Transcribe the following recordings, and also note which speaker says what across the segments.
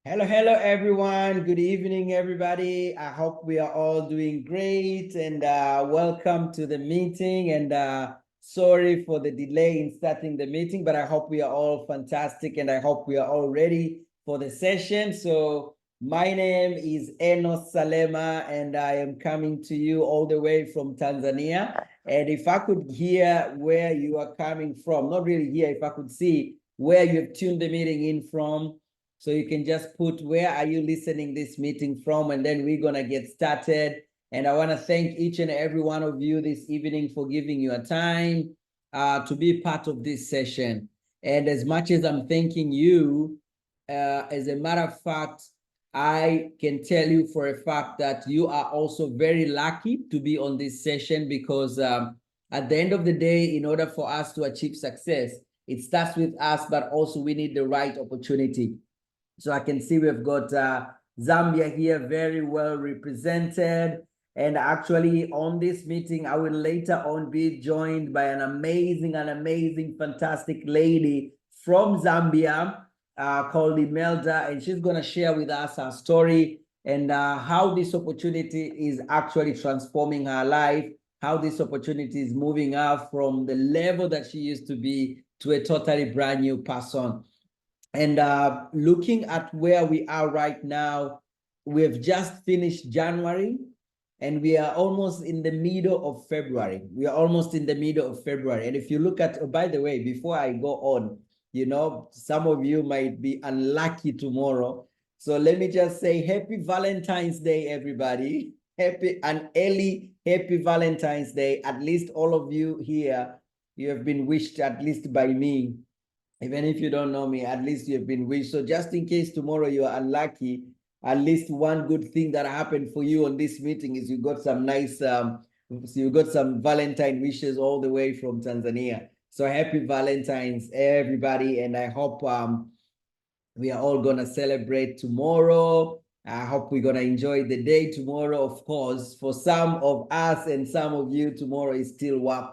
Speaker 1: Hello, everyone. Good evening, everybody. I hope we are all doing great, and welcome to the meeting. And sorry for the delay in starting the meeting, but I hope we are all fantastic, and I hope we are all ready for the session. So my name is Enos Salema, and I am coming to you all the way from Tanzania. And if I could hear where you are coming from, not really hear, if I could see where you've tuned the meeting in from, so you can just put where are you listening this meeting from, and then we're gonna get started. And I want to thank each and every one of you this evening for giving your time to be part of this session. And as much as I'm thanking you, as a matter of fact, I can tell you for a fact that you are also very lucky to be on this session, because at the end of the day, in order for us to achieve success, it starts with us, but also we need the right opportunity. So I can see we've got Zambia here very well represented. And actually on this meeting, I will later on be joined by an amazing, fantastic lady from Zambia called Emeldah. And she's going to share with us her story and how this opportunity is actually transforming her life, how this opportunity is moving her from the level that she used to be to a totally brand new person. And looking at where we are right now, we've just finished January and we are almost in the middle of February. We are almost in the middle of February. And if you look at, oh, by the way, before I go on, you know, some of you might be unlucky tomorrow. So let me just say happy Valentine's Day, everybody. Happy Valentine's Day. At least all of you here, you have been wished at least by me. Even if you don't know me, at least you've been wished. So just in case tomorrow you are unlucky, at least one good thing that happened for you on this meeting is you got some nice, you got some Valentine wishes all the way from Tanzania. So happy Valentine's, everybody. And I hope we are all going to celebrate tomorrow. I hope we're going to enjoy the day tomorrow. Of course, for some of us and some of you, tomorrow is still work.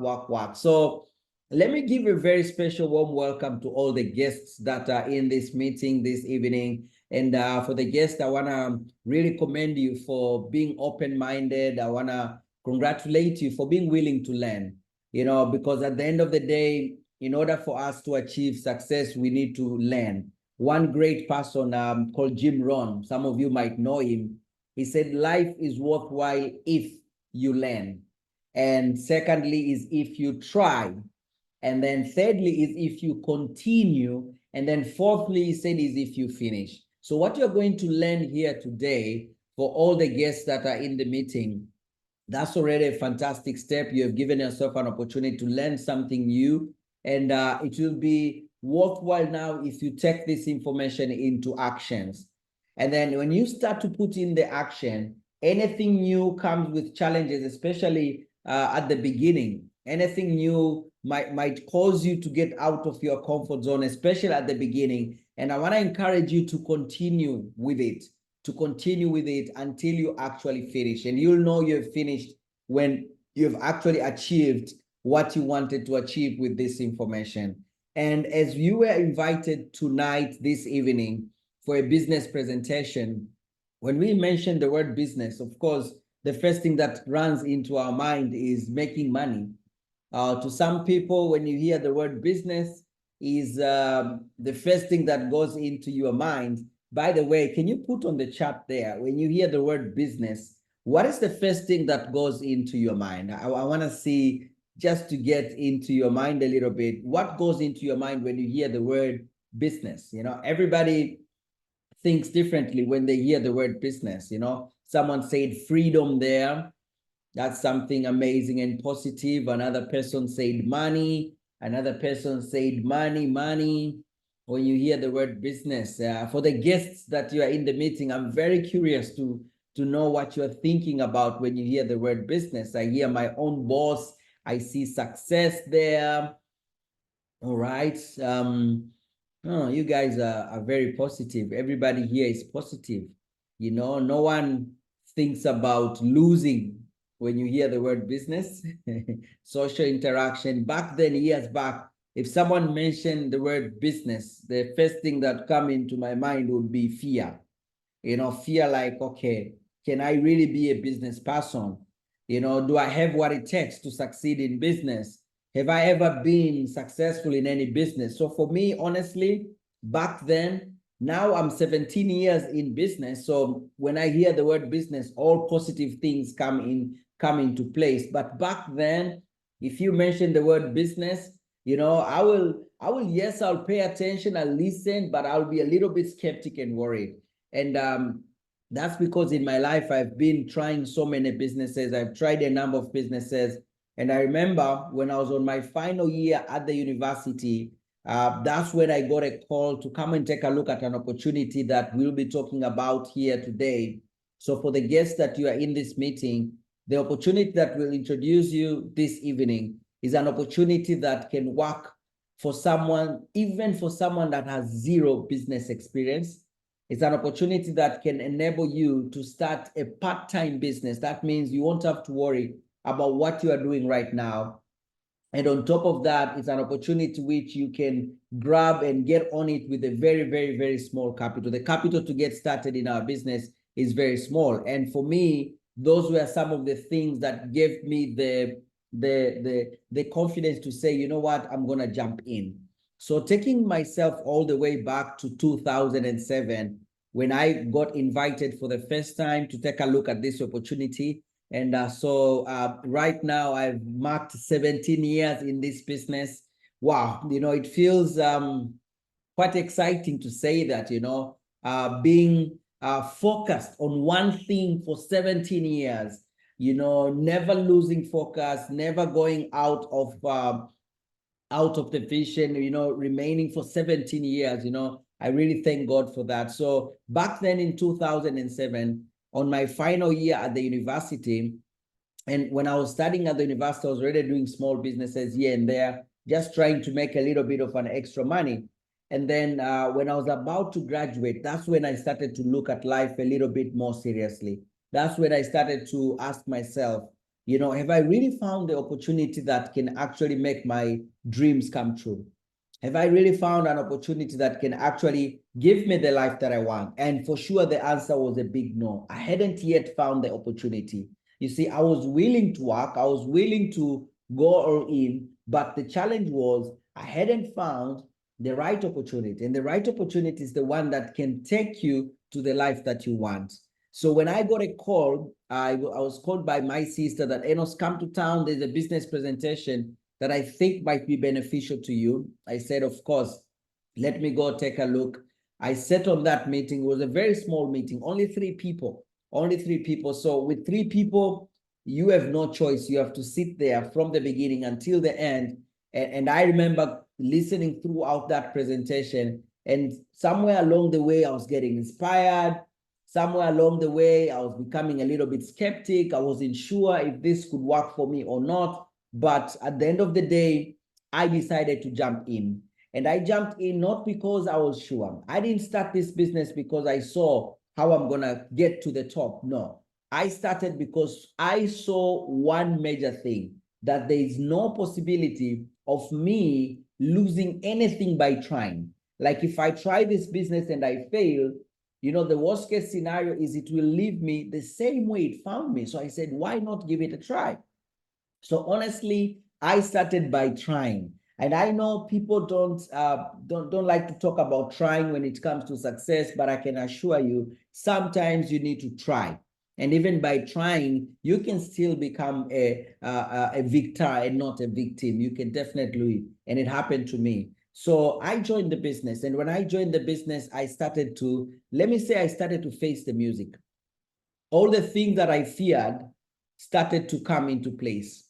Speaker 1: So let me give a very special warm welcome to all the guests that are in this meeting this evening. And for the guests, I want to really commend you for being open-minded. I want to congratulate you for being willing to learn, you know, because at the end of the day, in order for us to achieve success, we need to learn. One great person called Jim Rohn, some of you might know him, he said, life is worthwhile if you learn. And secondly is if you try. And then thirdly is if you continue. And then fourthly, he said, is if you finish. So what you're going to learn here today, for all the guests that are in the meeting, that's already a fantastic step. You have given yourself an opportunity to learn something new. And it will be worthwhile now if you take this information into actions. And then when you start to put in the action, anything new comes with challenges, especially at the beginning. Anything new might cause you to get out of your comfort zone, especially at the beginning. And I want to encourage you to continue with it, until you actually finish. And you'll know you've finished when you've actually achieved what you wanted to achieve with this information. And as you were invited tonight, this evening, for a business presentation, when we mention the word business, of course, the first thing that runs into our mind is making money. To some people, when you hear the word business, is the first thing that goes into your mind. By the way, can you put on the chat there, when you hear the word business, what is the first thing that goes into your mind? I want to see, just to get into your mind a little bit, what goes into your mind when you hear the word business? You know, everybody thinks differently when they hear the word business. You know, someone said freedom there. That's something amazing and positive. Another person said money. Another person said money. When you hear the word business, for the guests that you are in the meeting, I'm very curious to know what you're thinking about when you hear the word business. I hear my own boss. I see success there. All right. Oh, you guys are very positive. Everybody here is positive. You know, no one thinks about losing when you hear the word business. Social interaction. Back then, years back, if someone mentioned the word business, the first thing that come into my mind would be fear. Fear like, okay, can I really be a business person? Do I have what it takes to succeed in business? Have I ever been successful in any business? So for me, honestly, back then, now I'm 17 years in business. So when I hear the word business, all positive things come into place. But back then, if you mention the word business, yes, I'll pay attention, I'll listen, but I'll be a little bit skeptic and worried. And that's because in my life, I've been trying so many businesses. I've tried a number of businesses. And I remember when I was on my final year at the university, that's when I got a call to come and take a look at an opportunity that we'll be talking about here today. So for the guests that you are in this meeting, the opportunity that we'll introduce you this evening is an opportunity that can work for someone, even for someone that has zero business experience. It's an opportunity that can enable you to start a part-time business. That means you won't have to worry about what you are doing right now. And on top of that, it's an opportunity which you can grab and get on it with a very, very, very small capital. The capital to get started in our business is very small. And for me, those were some of the things that gave me the confidence to say, you know what, I'm going to jump in. So taking myself all the way back to 2007, when I got invited for the first time to take a look at this opportunity. And so right now I've marked 17 years in this business. Wow, it feels quite exciting to say that, being focused on one thing for 17 years, never losing focus, never going out of the vision, remaining for 17 years, I really thank God for that. So back then in 2007, on my final year at the university, and when I was studying at the university, I was already doing small businesses here and there, just trying to make a little bit of an extra money. And then when I was about to graduate, that's when I started to look at life a little bit more seriously. That's when I started to ask myself, have I really found the opportunity that can actually make my dreams come true? Have I really found an opportunity that can actually give me the life that I want? And for sure, the answer was a big no. I hadn't yet found the opportunity. You see, I was willing to work. I was willing to go all in. But the challenge was I hadn't found the right opportunity. And the right opportunity is the one that can take you to the life that you want. So when I got a call, I was called by my sister that Enos, come to town. There's a business presentation that I think might be beneficial to you. I said, of course, let me go take a look. I sat on that meeting. It was a very small meeting, only 3 people. So with 3 people, you have no choice. You have to sit there from the beginning until the end. And I remember listening throughout that presentation. And somewhere along the way, I was getting inspired. Somewhere along the way, I was becoming a little bit skeptic. I wasn't sure if this could work for me or not. But at the end of the day, I decided to jump in. And I jumped in not because I was sure. I didn't start this business because I saw how I'm going to get to the top. No, I started because I saw one major thing, that there is no possibility of me losing anything by trying. Like if I try this business and I fail, the worst case scenario is it will leave me the same way it found me. So I said, why not give it a try? So honestly, I started by trying. And I know people don't like to talk about trying when it comes to success, but I can assure you, sometimes you need to try. And even by trying, you can still become a victor and not a victim. You can definitely, and it happened to me. So I joined the business. And when I joined the business, I started to face the music. All the things that I feared started to come into place.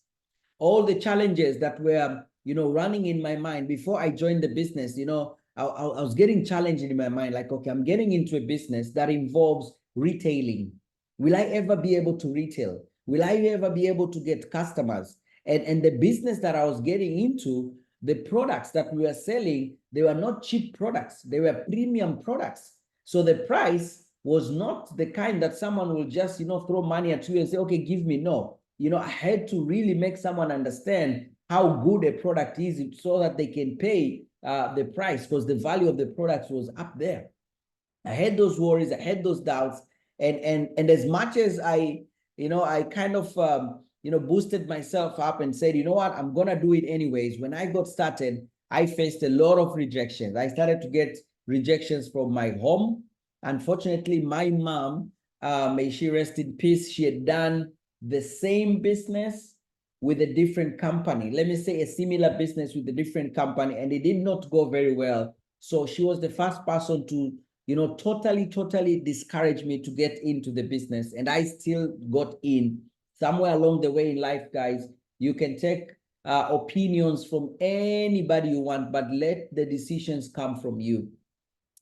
Speaker 1: All the challenges that were, running in my mind before I joined the business, I was getting challenged in my mind, like, okay, I'm getting into a business that involves retailing. Will I ever be able to retail? Will I ever be able to get customers? And the business that I was getting into, the products that we were selling, they were not cheap products. They were premium products. So the price was not the kind that someone will just, throw money at you and say, okay, give me. No. I had to really make someone understand how good a product is so that they can pay the price, because the value of the products was up there. I had those worries, I had those doubts, and as much as I kind of boosted myself up and said, you know what, I'm gonna do it anyways. When I got started, I faced a lot of rejections. I started to get rejections from my home. Unfortunately, my mom, may she rest in peace, she had done the same business with a different company. Let me say a similar business with a different company, and it did not go very well. So she was the first person to totally discouraged me to get into the business. And I still got in. Somewhere along the way in life, guys, you can take opinions from anybody you want, but let the decisions come from you.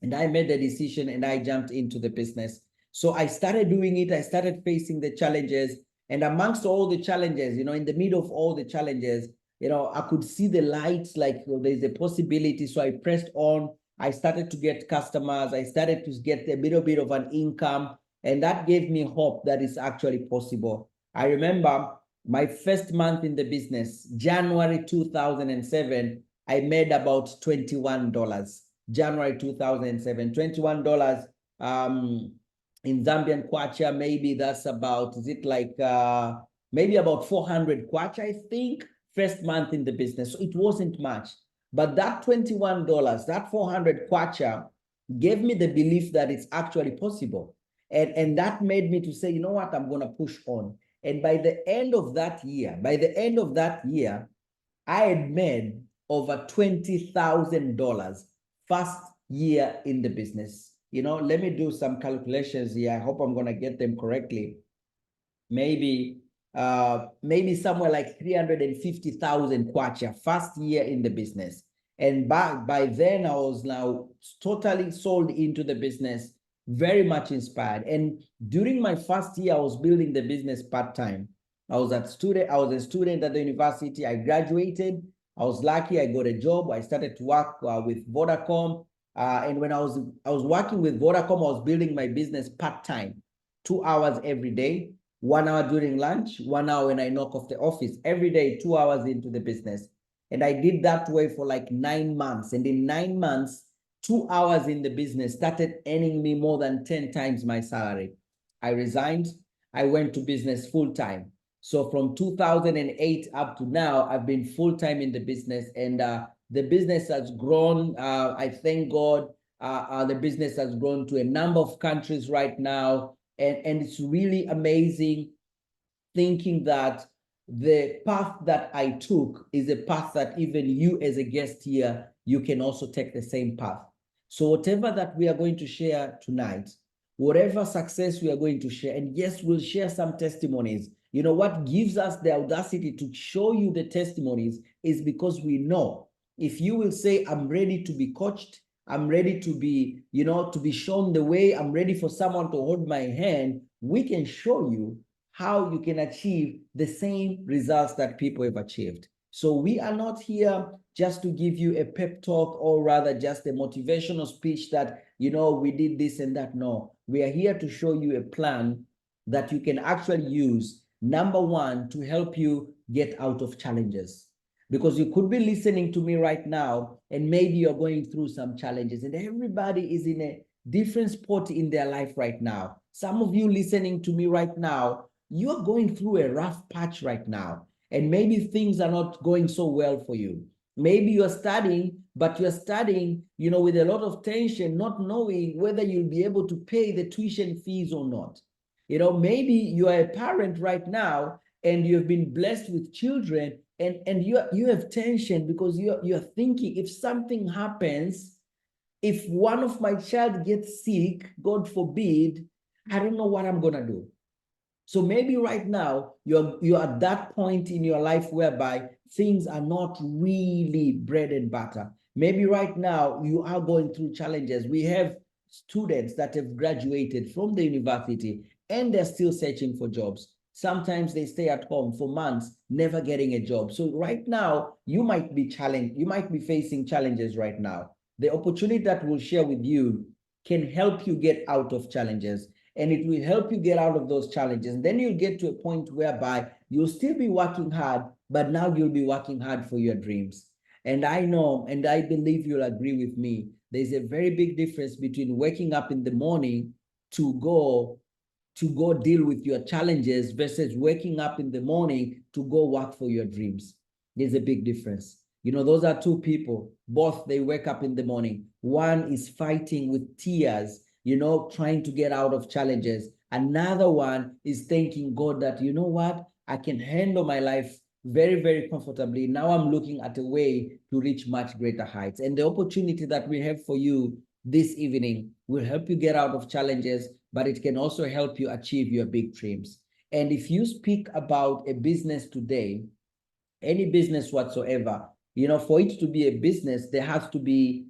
Speaker 1: And I made the decision and I jumped into the business. So I started doing it. I started facing the challenges. And amongst all the challenges, in the middle of all the challenges, I could see the lights, like there's a possibility. So I pressed on. I started to get customers. I started to get a little bit of an income. And that gave me hope that it's actually possible. I remember my first month in the business, January 2007, I made about $21. January 2007, $21 in Zambian kwacha. Maybe that's about, is it like maybe about 400 kwacha, I think, first month in the business. So it wasn't much. But that $21, that 400 kwacha gave me the belief that it's actually possible. And that made me to say, you know what, I'm going to push on. And by the end of that year, I had made over $20,000 first year in the business. Let me do some calculations here. I hope I'm going to get them correctly. Maybe somewhere like 350,000 kwacha first year in the business. And by then I was now totally sold into the business, very much inspired. And during my first year, I was building the business part-time. I was a student at the university. I graduated. I was lucky. I got a job. I started to work with Vodacom. And when I was working with Vodacom, I was building my business part-time, 2 hours every day, 1 hour during lunch, 1 hour when I knock off the office, every day, 2 hours into the business. And I did that way for like 9 months. And in 9 months, 2 hours in the business started earning me more than 10 times my salary. I resigned. I went to business full-time. So from 2008 up to now, I've been full-time in the business, and the business has grown. I thank God. The business has grown to a number of countries right now. And it's really amazing thinking that the path that I took is a path that even you as a guest here, you can also take the same path. So whatever that we are going to share tonight, whatever success we are going to share, and yes, we'll share some testimonies. What gives us the audacity to show you the testimonies is because we know if you will say, I'm ready to be coached, I'm ready to be, to be shown the way, I'm ready for someone to hold my hand, we can show you how you can achieve the same results that people have achieved. So we are not here just to give you a pep talk, or rather just a motivational speech that, we did this and that. No, we are here to show you a plan that you can actually use. Number one, to help you get out of challenges. Because you could be listening to me right now, and maybe you're going through some challenges, and everybody is in a different spot in their life right now. Some of you listening to me right now, you're going through a rough patch right now, and maybe things are not going so well for you. Maybe you're studying, but you're studying, with a lot of tension, not knowing whether you'll be able to pay the tuition fees or not. Maybe you are a parent right now, and you've been blessed with children, and you have tension because you're thinking, if something happens, if one of my child gets sick, God forbid, I don't know what I'm gonna do. So maybe right now you're at that point in your life whereby things are not really bread and butter. Maybe right now you are going through challenges. We have students that have graduated from the university and they're still searching for jobs. Sometimes they stay at home for months, never getting a job. So right now you might be challenged. You might be facing challenges right now. The opportunity that we'll share with you can help you get out of challenges. And it will help you get out of those challenges. And then you'll get to a point whereby you'll still be working hard, but now you'll be working hard for your dreams. And I know, and I believe you'll agree with me, there's a very big difference between waking up in the morning to go deal with your challenges versus waking up in the morning to go work for your dreams. There's a big difference. You know, those are two people. Both, they wake up in the morning. One is fighting with tears, you know, trying to get out of challenges. Another one is thanking God that, you know what, I can handle my life very, very comfortably. Now I'm looking at a way to reach much greater heights. And the opportunity that we have for you this evening will help you get out of challenges, but it can also help you achieve your big dreams. And if you speak about a business today, any business whatsoever, you know, for it to be a business, there has to be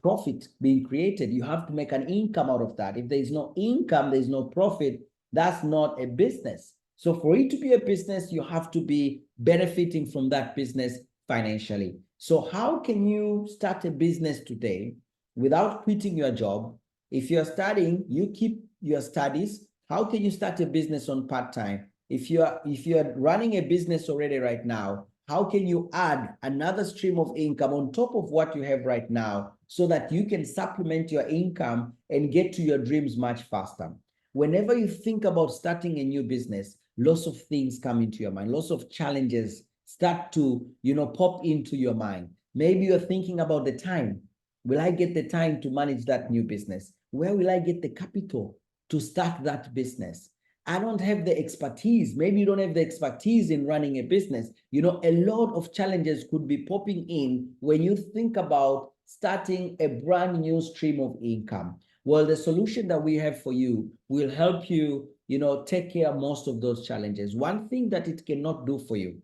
Speaker 1: profit being created. You have to make an income out of that. If there is no income, there's no profit. That's not a business. So for it to be a business, you have to be benefiting from that business financially. So how can you start a business today without quitting your job? If you're studying, you keep your studies. How can you start a business on part-time? If you're running a business already right now, how can you add another stream of income on top of what you have right now so that you can supplement your income and get to your dreams much faster? Whenever you think about starting a new business, lots of things come into your mind, lots of challenges start to, you know, pop into your mind. Maybe you're thinking about the time. Will I get the time to manage that new business? Where will I get the capital to start that business? I don't have the expertise. Maybe you don't have the expertise in running a business. You know, a lot of challenges could be popping in when you think about starting a brand new stream of income. Well, the solution that we have for you will help you, you know, take care of most of those challenges. One thing that it cannot do for you,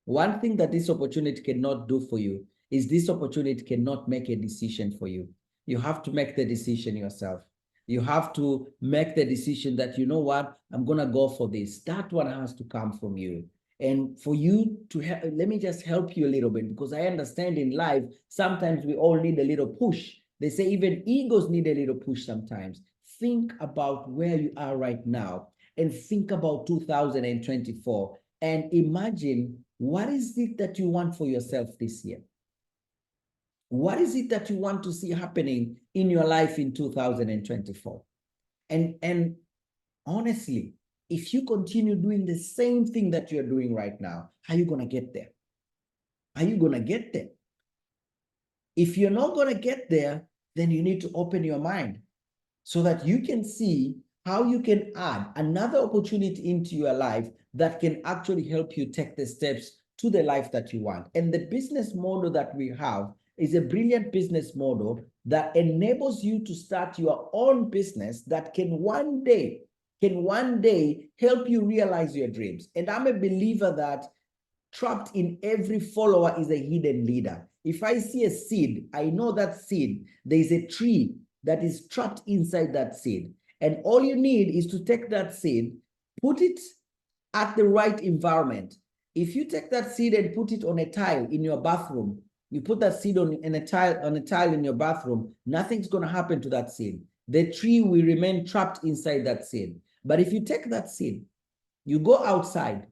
Speaker 1: one thing that this opportunity cannot do for you is this opportunity cannot make a decision for you. You have to make the decision yourself. You have to make the decision that, you know what, I'm going to go for this. That one has to come from you. And for you to let me just help you a little bit, because I understand in life, sometimes we all need a little push. They say even egos need a little push sometimes. Think about where you are right now and think about 2024 and imagine, what is it that you want for yourself this year? What is it that you want to see happening in your life in 2024? And honestly, if you continue doing the same thing that you're doing right now, how are you going to get there? Are you going to get there? If you're not going to get there, then you need to open your mind so that you can see how you can add another opportunity into your life that can actually help you take the steps to the life that you want. And the business model that we have is a brilliant business model that enables you to start your own business that can one day help you realize your dreams. And I'm a believer that trapped in every follower is a hidden leader. If I see a seed, I know that seed, there is a tree that is trapped inside that seed. And all you need is to take that seed, put it at the right environment. If you take that seed and put it on a tile in your bathroom, you put that seed on a tile in your bathroom, nothing's going to happen to that seed. The tree will remain trapped inside that seed. But if you take that seed, you go outside,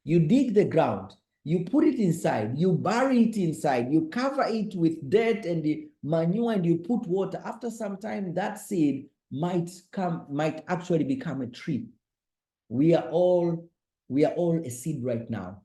Speaker 1: you dig the ground, you put it inside, you bury it inside, you cover it with dirt and the manure, and you put water. After some time, that seed might actually become a tree. We are all a seed right now,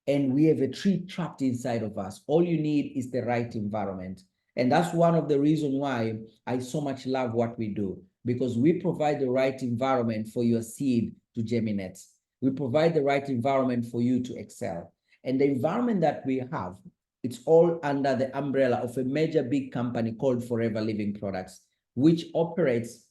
Speaker 1: and we have a tree trapped inside of us. All you need is the right environment. And that's one of the reasons why I so much love what we do, because we provide the right environment for your seed to germinate. We provide the right environment for you to excel. And the environment that we have, it's all under the umbrella of a major big company called Forever Living Products, which operates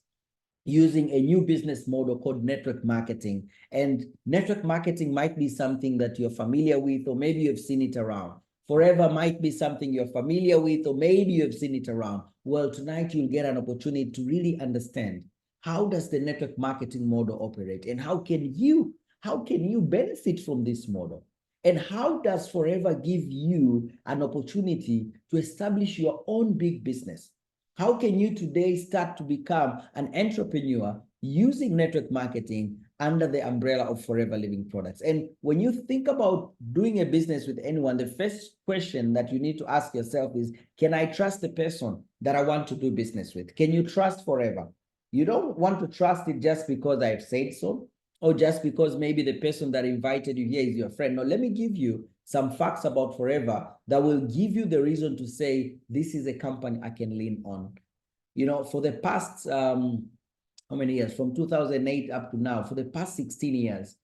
Speaker 1: using a new business model called network marketing. And network marketing might be something that you're familiar with, or maybe you've seen it around. Forever might be something you're familiar with, or maybe you've seen it around. Well, tonight you'll get an opportunity to really understand, how does the network marketing model operate, and how can you benefit from this model? And how does Forever give you an opportunity to establish your own big business? How can you today start to become an entrepreneur using network marketing under the umbrella of Forever Living Products. And when you think about doing a business with anyone, the first question that you need to ask yourself is, can I trust the person that I want to do business with? Can you trust Forever? You don't want to trust it just because I've said so, or just because maybe the person that invited you here is your friend. No, let me give you some facts about Forever that will give you the reason to say, this is a company I can lean on. You know, for the past how many years? From 2008 up to now, for the past 16 years,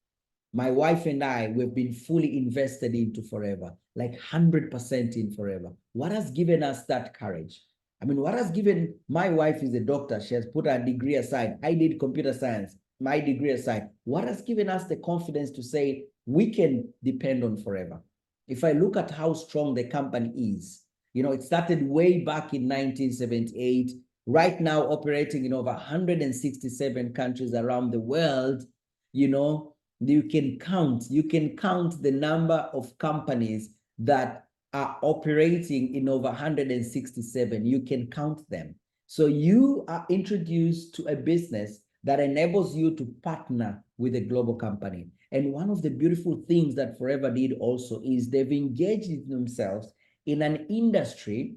Speaker 1: my wife and I, we've been fully invested into Forever, like 100% in Forever. What has given us that courage? I mean, what has given, my wife is a doctor. She has put her degree aside. I did computer science, my degree aside. What has given us the confidence to say we can depend on Forever? If I look at how strong the company is, you know, it started way back in 1978. Right now, operating in over 167 countries around the world. You know, you can count the number of companies that are operating in over 167. You can count them. So you are introduced to a business that enables you to partner with a global company. And one of the beautiful things that Forever did also is they've engaged themselves in an industry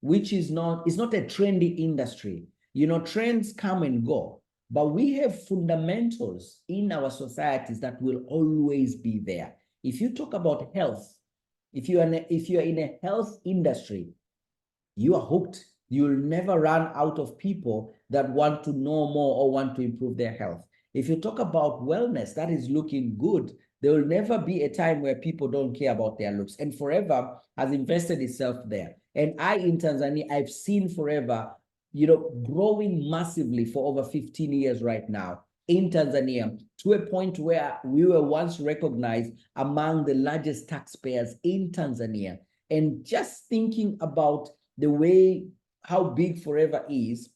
Speaker 1: which is not a trendy industry. You know, trends come and go, but we have fundamentals in our societies that will always be there. If you talk about health, if you are in a health industry, you are hooked. You'll never run out of people that want to know more or want to improve their health. If you talk about wellness, that is looking good. There will never be a time where people don't care about their looks. And Forever has invested itself there. And in Tanzania, I've seen Forever, you know, growing massively for over 15 years right now in Tanzania, to a point where we were once recognized among the largest taxpayers in Tanzania. And just thinking about the way, how big Forever is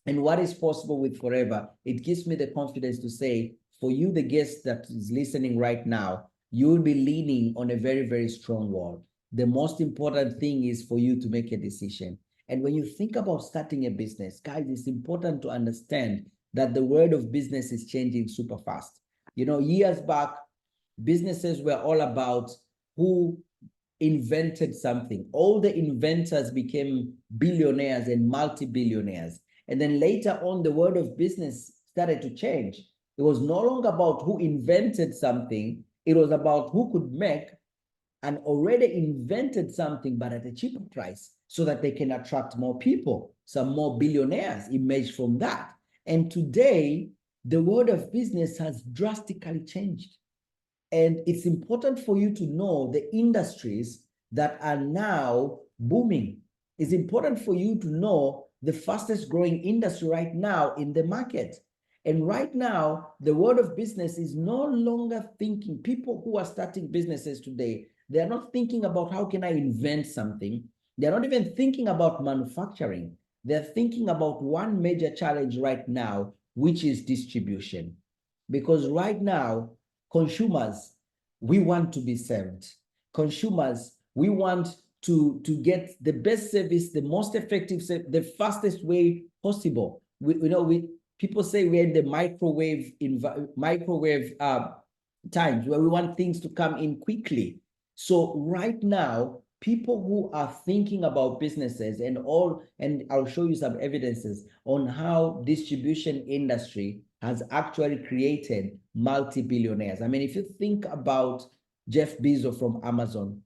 Speaker 1: and what is possible with Forever, it gives me the confidence to say, for you, the guest that is listening right now, you will be leaning on a very, very strong wall. The most important thing is for you to make a decision. And when you think about starting a business, guys, it's important to understand that the world of business is changing super fast. You know, years back, businesses were all about who invented something. All the inventors became billionaires and multi-billionaires. And then later on, the world of business started to change. It was no longer about who invented something. It was about who could make an already invented something, but at a cheaper price, so that they can attract more people. Some more billionaires emerged from that. And today, the world of business has drastically changed. And it's important for you to know the industries that are now booming. It's important for you to know the fastest growing industry right now in the market. And right now, the world of business is no longer thinking, people who are starting businesses today, they're not thinking about how can I invent something. They're not even thinking about manufacturing. They're thinking about one major challenge right now, which is distribution. Because right now, consumers, we want to be served. Consumers, we want to get the best service, the most effective, the fastest way possible. People say we're in the microwave times where we want things to come in quickly. So right now, people who are thinking about businesses and I'll show you some evidences on how distribution industry has actually created multi-billionaires. I mean, if you think about Jeff Bezos from Amazon,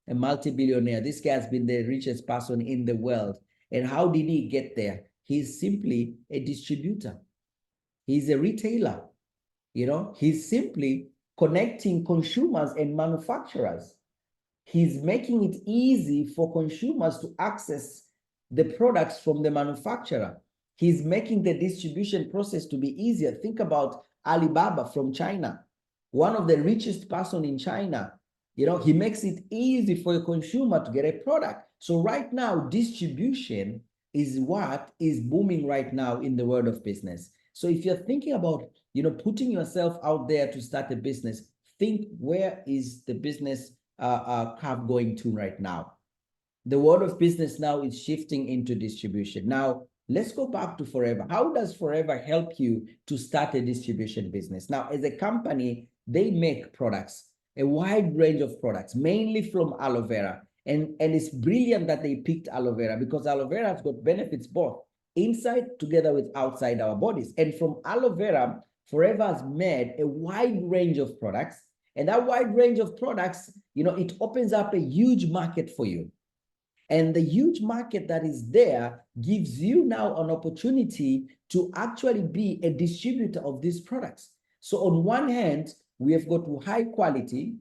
Speaker 1: a multi-billionaire, this guy has been the richest person in the world. And how did he get there? He's simply a distributor. He's a retailer. You know, he's simply connecting consumers and manufacturers. He's making it easy for consumers to access the products from the manufacturer. He's making the distribution process to be easier. Think about Alibaba from China, one of the richest person in China. You know, he makes it easy for a consumer to get a product. So right now, distribution is what is booming right now in the world of business. So if you're thinking about, you know, putting yourself out there to start a business, think, where is the business curve going to right now? The world of business now is shifting into distribution. Now, let's go back to Forever. How does Forever help you to start a distribution business? Now, as a company, they make products, a wide range of products, mainly from aloe vera. And it's brilliant that they picked aloe vera, because aloe vera has got benefits both inside together with outside our bodies. And from aloe vera, Forever has made a wide range of products. And that wide range of products, it opens up a huge market for you. And the huge market that is there gives you now an opportunity to actually be a distributor of these products. So on one hand, we have got high quality,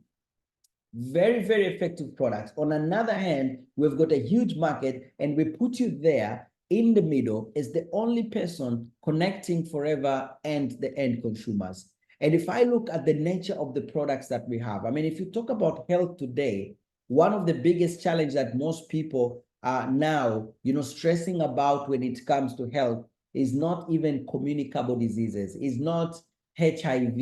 Speaker 1: very, very effective products. On another hand, we've got a huge market, and we put you there in the middle as the only person connecting Forever and the end consumers. And if I look at the nature of the products that we have, I mean, if you talk about health today, one of the biggest challenges that most people are now, stressing about when it comes to health is not even communicable diseases, is not HIV.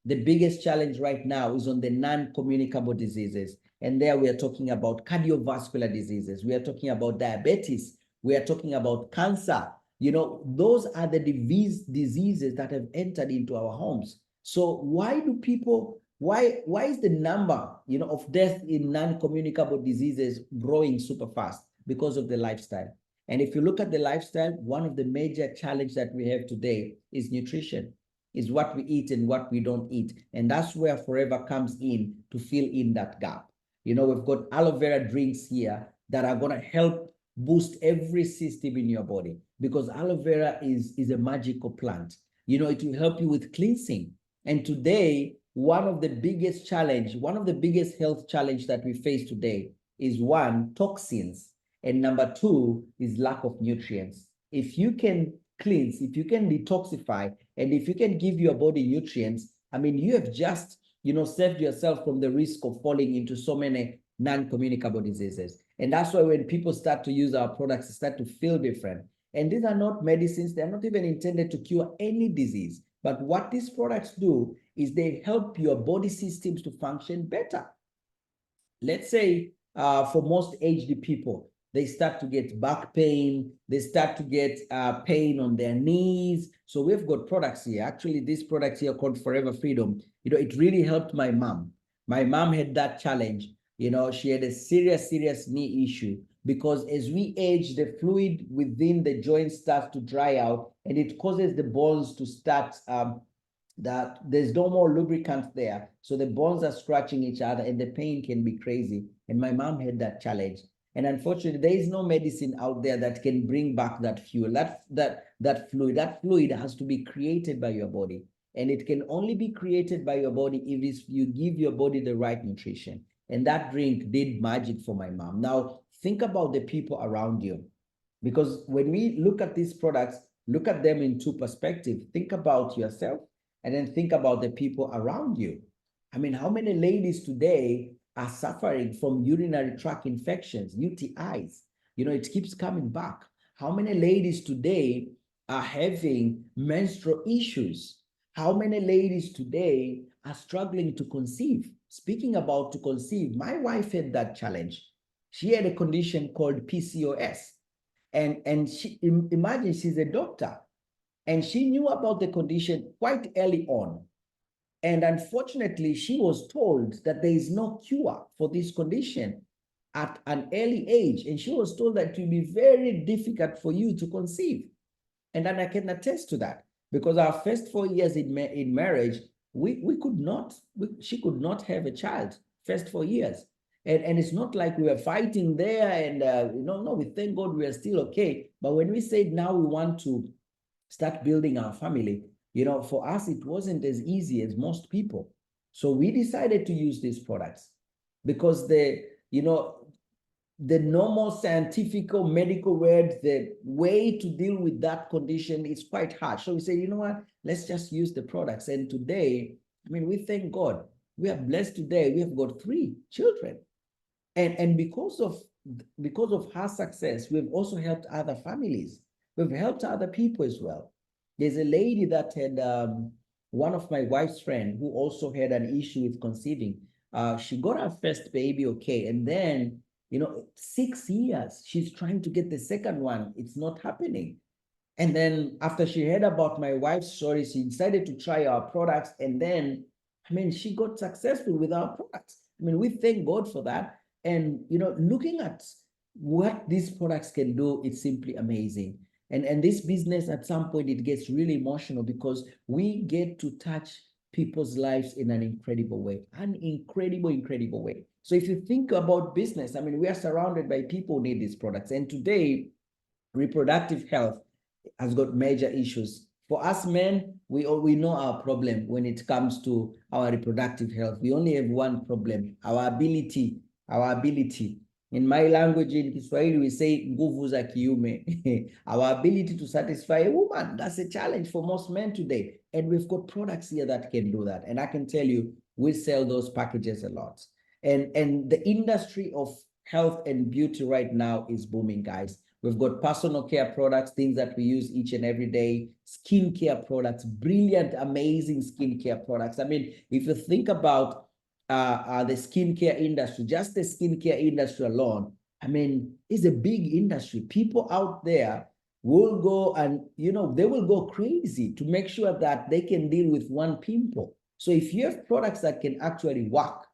Speaker 1: The biggest challenge right now is on the non-communicable diseases. And there we are talking about cardiovascular diseases. We are talking about diabetes. We are talking about cancer. Those are the diseases that have entered into our homes. So why is the number, of death in non-communicable diseases growing super fast? Because of the lifestyle. And if you look at the lifestyle, one of the major challenges that we have today is nutrition, is what we eat and what we don't eat. And that's where Forever comes in to fill in that gap. We've got aloe vera drinks here that are going to help boost every system in your body, because aloe vera is a magical plant. It will help you with cleansing. And today, one of the biggest health challenge that we face today is one, toxins. And number two is lack of nutrients. If you can cleanse, if you can detoxify, and if you can give your body nutrients, I mean, you have just, saved yourself from the risk of falling into so many non-communicable diseases. And that's why when people start to use our products, they start to feel different. And these are not medicines. They're not even intended to cure any disease. But what these products do is they help your body systems to function better. Let's say for most aged people, they start to get back pain, they start to get pain on their knees. So we've got products here. Actually, this product here called Forever Freedom, it really helped my mom. My mom had that challenge. She had a serious knee issue, because as we age, the fluid within the joint starts to dry out, and it causes the bones to start that there's no more lubricant there. So the bones are scratching each other, and the pain can be crazy. And my mom had that challenge. And unfortunately, there is no medicine out there that can bring back that fuel, that fluid. That fluid has to be created by your body. And it can only be created by your body if you give your body the right nutrition. And that drink did magic for my mom. Now, think about the people around you. Because when we look at these products, look at them in two perspectives. Think about yourself, and then think about the people around you. I mean, how many ladies today are suffering from urinary tract infections, UTIs? It keeps coming back. How many ladies today are having menstrual issues? How many ladies today are struggling to conceive? Speaking about to conceive, my wife had that challenge. She had a condition called PCOS. And imagine she's a doctor, and she knew about the condition quite early on. And unfortunately, she was told that there is no cure for this condition at an early age. And she was told that it will be very difficult for you to conceive. And then I can attest to that, because our first 4 years in marriage, she could not have a child, first 4 years. And it's not like we were fighting there and, no, we thank God we are still okay. But when we said now we want to start building our family, for us, it wasn't as easy as most people. So we decided to use these products, because the normal scientific or medical word, the way to deal with that condition is quite harsh. So we say, you know what, let's just use the products. And today, I mean, we thank God. We are blessed today. We have got 3 children. And because of her success, we've also helped other families. We've helped other people as well. There's a lady that had one of my wife's friend who also had an issue with conceiving. She got her first baby okay, and then 6 years. She's trying to get the second one. It's not happening. And then after she heard about my wife's story, she decided to try our products. And then, she got successful with our products. We thank God for that. And, looking at what these products can do, it's simply amazing. And this business, at some point, it gets really emotional because we get to touch people's lives in an incredible way, incredible way. So if you think about business, we are surrounded by people who need these products. And today, reproductive health has got major issues. For us men, we know our problem when it comes to our reproductive health. We only have one problem, our ability. In my language, in Kiswahili, we say nguvu za kiume. Our ability to satisfy a woman, that's a challenge for most men today. And we've got products here that can do that. And I can tell you, we sell those packages a lot. And the industry of health and beauty right now is booming, guys. We've got personal care products, things that we use each and every day, skincare products, brilliant, amazing skincare products. If you think about the skincare industry, just the skincare industry alone, it's a big industry. People out there will go and, they will go crazy to make sure that they can deal with one pimple. So if you have products that can actually work,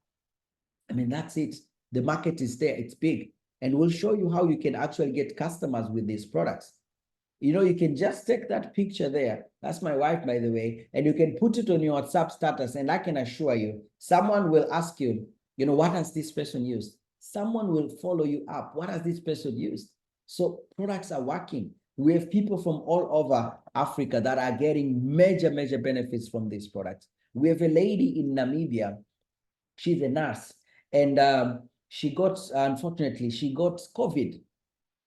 Speaker 1: that's it. The market is there, it's big. And we'll show you how you can actually get customers with these products. You can just take that picture there. That's my wife, by the way. And you can put it on your WhatsApp status. And I can assure you, someone will ask you, what has this person used? Someone will follow you up. What has this person used? So products are working. We have people from all over Africa that are getting major benefits from these products. We have a lady in Namibia. She's a nurse. And unfortunately, she got COVID.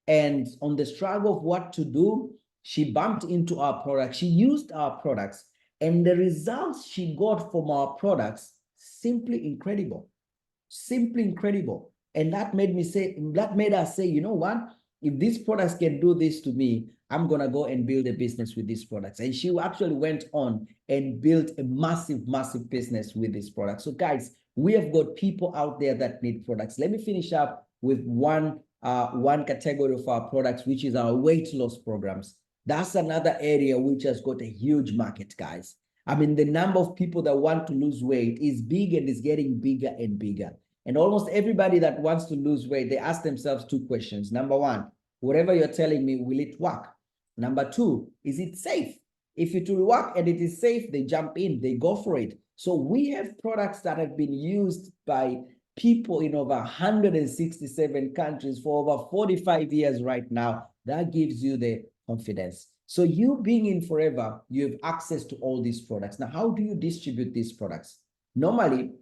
Speaker 1: And on the struggle of what to do, she bumped into our products. She used our products. And the results she got from our products, simply incredible. And that made us say, you know what? If these products can do this to me, I'm going to go and build a business with these products. And she actually went on and built a massive business with these products. So guys, we have got people out there that need products. Let me finish up with one category of our products, which is our weight loss programs. That's another area which has got a huge market, guys. The number of people that want to lose weight is big and is getting bigger and bigger. And almost everybody that wants to lose weight, they ask themselves two questions. Number one, whatever you're telling me, will it work? Number two, is it safe? If it will work and it is safe, they jump in, they go for it. So we have products that have been used by people in over 167 countries for over 45 years right now. That gives you the confidence. So you being in Forever, you have access to all these products. Now, how do you distribute these products? Normally,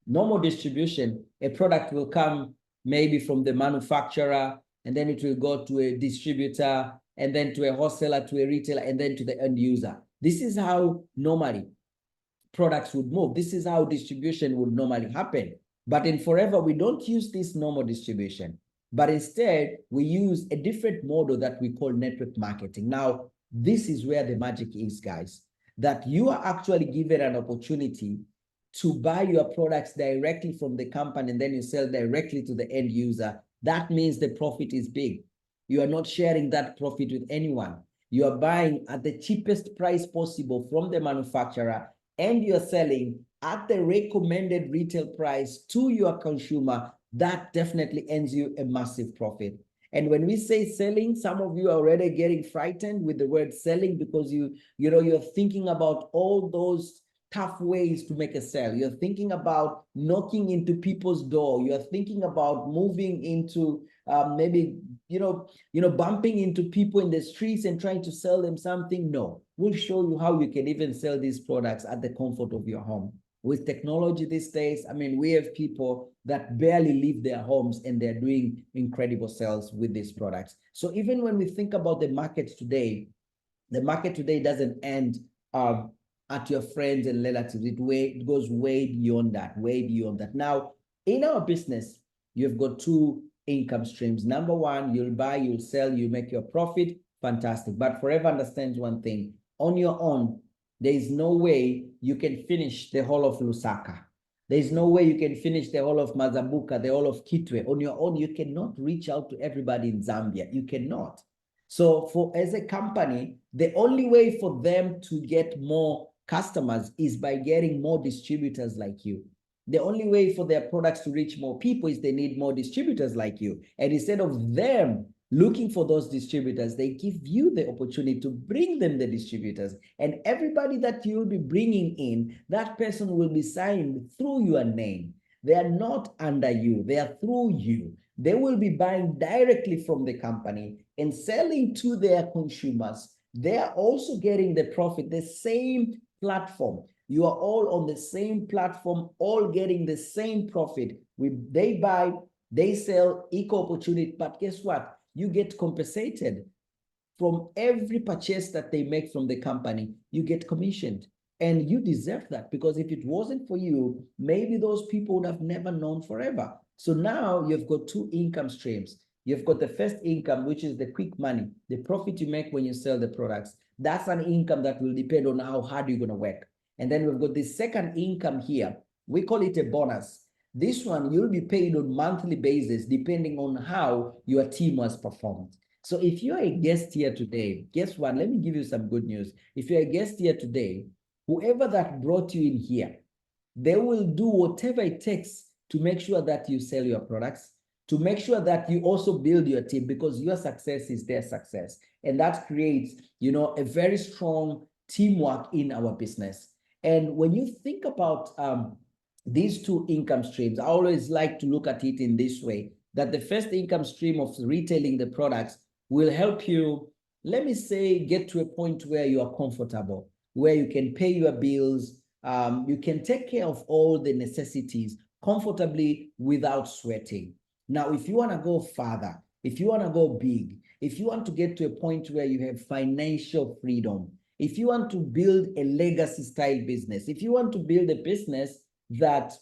Speaker 1: normal distribution, a product will come maybe from the manufacturer, and then it will go to a distributor, and then to a wholesaler, to a retailer, and then to the end user. This is how normally products would move. This is how distribution would normally happen. But in Forever, we don't use this normal distribution, but instead we use a different model that we call network marketing. Now, this is where the magic is, guys, that you are actually given an opportunity to buy your products directly from the company, and then you sell directly to the end user. That means the profit is big. You are not sharing that profit with anyone. You are buying at the cheapest price possible from the manufacturer, and you're selling at the recommended retail price to your consumer. That definitely earns you a massive profit. And when we say selling, some of you are already getting frightened with the word selling, because you're thinking about all those tough ways to make a sale. You're thinking about knocking into people's door. You're thinking about moving into maybe bumping into people in the streets and trying to sell them something. No, we'll show you how you can even sell these products at the comfort of your home. With technology these days, we have people that barely leave their homes and they're doing incredible sales with these products. So even when we think about the market today doesn't end at your friends and relatives. It goes way beyond that. Now, in our business, you've got two income streams. Number one, you'll buy, you'll sell, you make your profit. Fantastic. But Forever understands one thing. On your own, there is no way you can finish the whole of Lusaka. There's no way you can finish the whole of Mazambuka, the whole of Kitwe on your own. You cannot reach out to everybody in Zambia. You cannot. So as a company, the only way for them to get more customers is by getting more distributors like you. The only way for their products to reach more people is they need more distributors like you. And instead of them looking for those distributors, they give you the opportunity to bring them the distributors. And everybody that you will be bringing in, that person will be signed through your name. They are not under you, they are through you. They will be buying directly from the company and selling to their consumers. They are also getting the profit, the same platform. You are all on the same platform, all getting the same profit. They buy, they sell, equal opportunity, but guess what? You get compensated from every purchase that they make from the company. You get commissioned, and you deserve that, because if it wasn't for you, maybe those people would have never known forever. So now you've got two income streams. You've got the first income, which is the quick money, the profit you make when you sell the products. That's an income that will depend on how hard you're going to work. And then we've got the second income here. We call it a bonus. This one, you'll be paid on monthly basis depending on how your team has performed. So if you're a guest here today, guess what? Let me give you some good news. If you're a guest here today, whoever that brought you in here, they will do whatever it takes to make sure that you sell your products, to make sure that you also build your team, because your success is their success. And that creates, a very strong teamwork in our business. And when you think about these two income streams, I always like to look at it in this way, that the first income stream of retailing the products will help you, let me say, get to a point where you are comfortable, where you can pay your bills, you can take care of all the necessities comfortably without sweating. Now, if you want to go further, if you want to go big, if you want to get to a point where you have financial freedom, if you want to build a legacy style business, if you want to build a business that,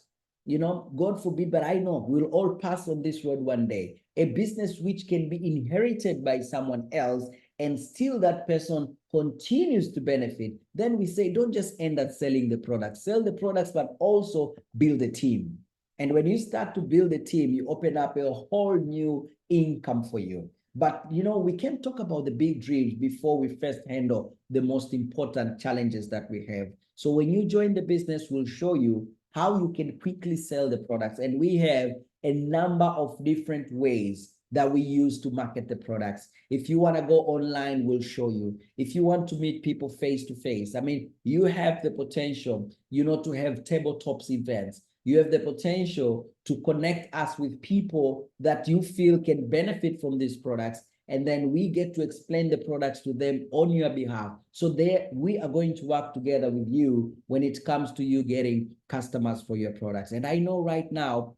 Speaker 1: God forbid, but I know we'll all pass on this road one day, a business which can be inherited by someone else and still that person continues to benefit, then we say, don't just end at selling the products, sell the products, but also build a team. And when you start to build a team, you open up a whole new income for you. But, we can't talk about the big dreams before we first handle the most important challenges that we have. So when you join the business, we'll show you how you can quickly sell the products. And we have a number of different ways that we use to market the products. If you want to go online, we'll show you. If you want to meet people face to face, you have the potential, to have tabletops events. You have the potential to connect us with people that you feel can benefit from these products. And then we get to explain the products to them on your behalf. So there, we are going to work together with you when it comes to you getting customers for your products. And I know right now,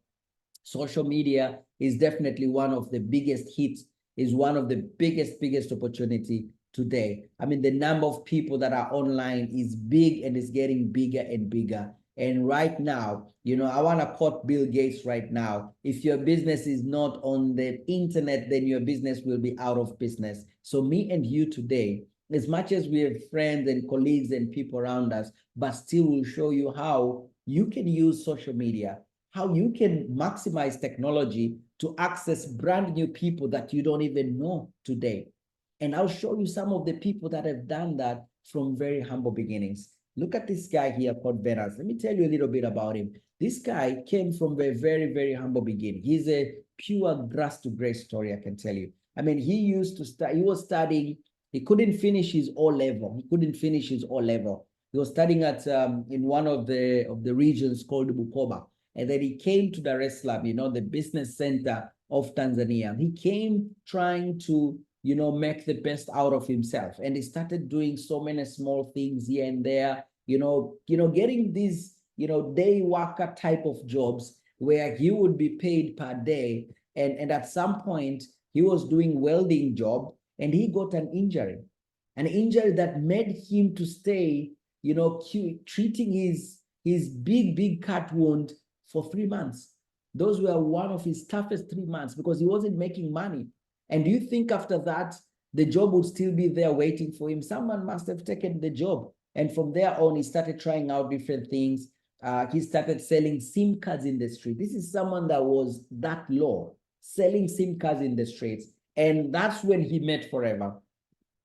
Speaker 1: social media is definitely one of the biggest hits, is one of the biggest opportunity today. The number of people that are online is big and is getting bigger and bigger. And right now, I want to quote Bill Gates right now. If your business is not on the internet, then your business will be out of business. So me and you today, as much as we have friends and colleagues and people around us, but still will show you how you can use social media, how you can maximize technology to access brand new people that you don't even know today. And I'll show you some of the people that have done that from very humble beginnings. Look at this guy here called Venus. Let me tell you a little bit about him. This guy came from a very, very humble beginning. He's a pure grass to grace story, I can tell you. He used to start, he was studying, he couldn't finish his O level. He was studying at in one of the regions called Bukoba. And then he came to Dar es Salaam, the business center of Tanzania. He came trying to, make the best out of himself. And he started doing so many small things here and there, getting these, day worker type of jobs where he would be paid per day. And at some point, he was doing welding job and he got an injury that made him to stay, treating his big cut wound for 3 months. Those were one of his toughest 3 months because he wasn't making money. And do you think after that, the job would still be there waiting for him? Someone must have taken the job. And from there on, he started trying out different things. he started selling SIM cards in the street. This is someone that was that low, selling SIM cards in the streets. And that's when he met Forever.